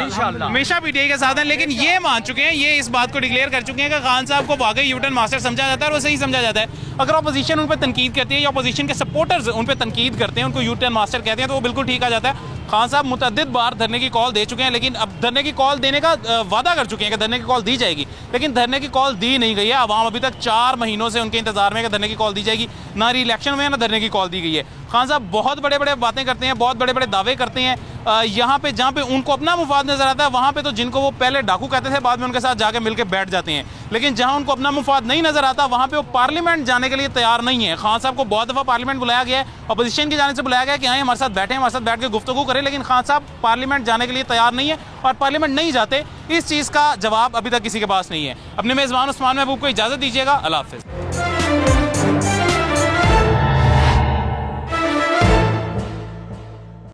इंशाल्लाह हमेशा पीटीआई के साथ हैं। लेकिन ये मान चुके हैं, ये इस बात को डिक्लेयर कर चुके हैं कि खान साहब को वाकई यूटर्न मास्टर समझा जाता है, और वो सही समझा जाता है। अगर अपोजिशन उन पर तनकीद करती है, या अपोजिशन के सपोर्टर्स उन पर तनकीद करते हैं, उनको यूटर्न मास्टर कहते हैं, तो वो बिल्कुल ठीक आ जाता है। खान साहब मुतअद्दिद बार धरने की कॉल दे चुके हैं, लेकिन अब धरने की कॉल देने का वादा कर चुके हैं कि धरने की कॉल दी जाएगी, लेकिन धरने की कॉल दी नहीं गई है। आवाम अभी तक 4 महीनों से उनके इंतजार में कि धरने की कॉल दी जाएगी। ना री इलेक्शन में ना धरने की कॉल दी गई है। खान साहब बहुत बड़े बड़े बातें करते हैं, बहुत बड़े बड़े दावे करते हैं। यहाँ पे जहाँ पे उनको अपना मुफाद नजर आता है, वहाँ पे तो जिनको वो पहले डाकू कहते थे, बाद में उनके साथ जाके मिलकर बैठ जाते हैं। लेकिन जहाँ उनको अपना मुफाद नहीं नजर आता, वहाँ पे वो पार्लियामेंट जाने के लिए तैयार नहीं है। खान साहब को बहुत दफ़ा पार्लियामेंट बुलाया गया है, अपोजिशन की जाने से बुलाया गया है कि हाँ हमारे साथ बैठे, हमारे साथ बैठ के गुफ्तगू करें, लेकिन खान साहब पार्लियामेंट जाने के लिए तैयार नहीं है, और पार्लियामेंट नहीं जाते। इस चीज़ का जवाब अभी तक किसी के पास नहीं है। अपने मेज़बान उस्मान महबूब को इजाज़त दीजिएगा। अल्लाह हाफ़िज़।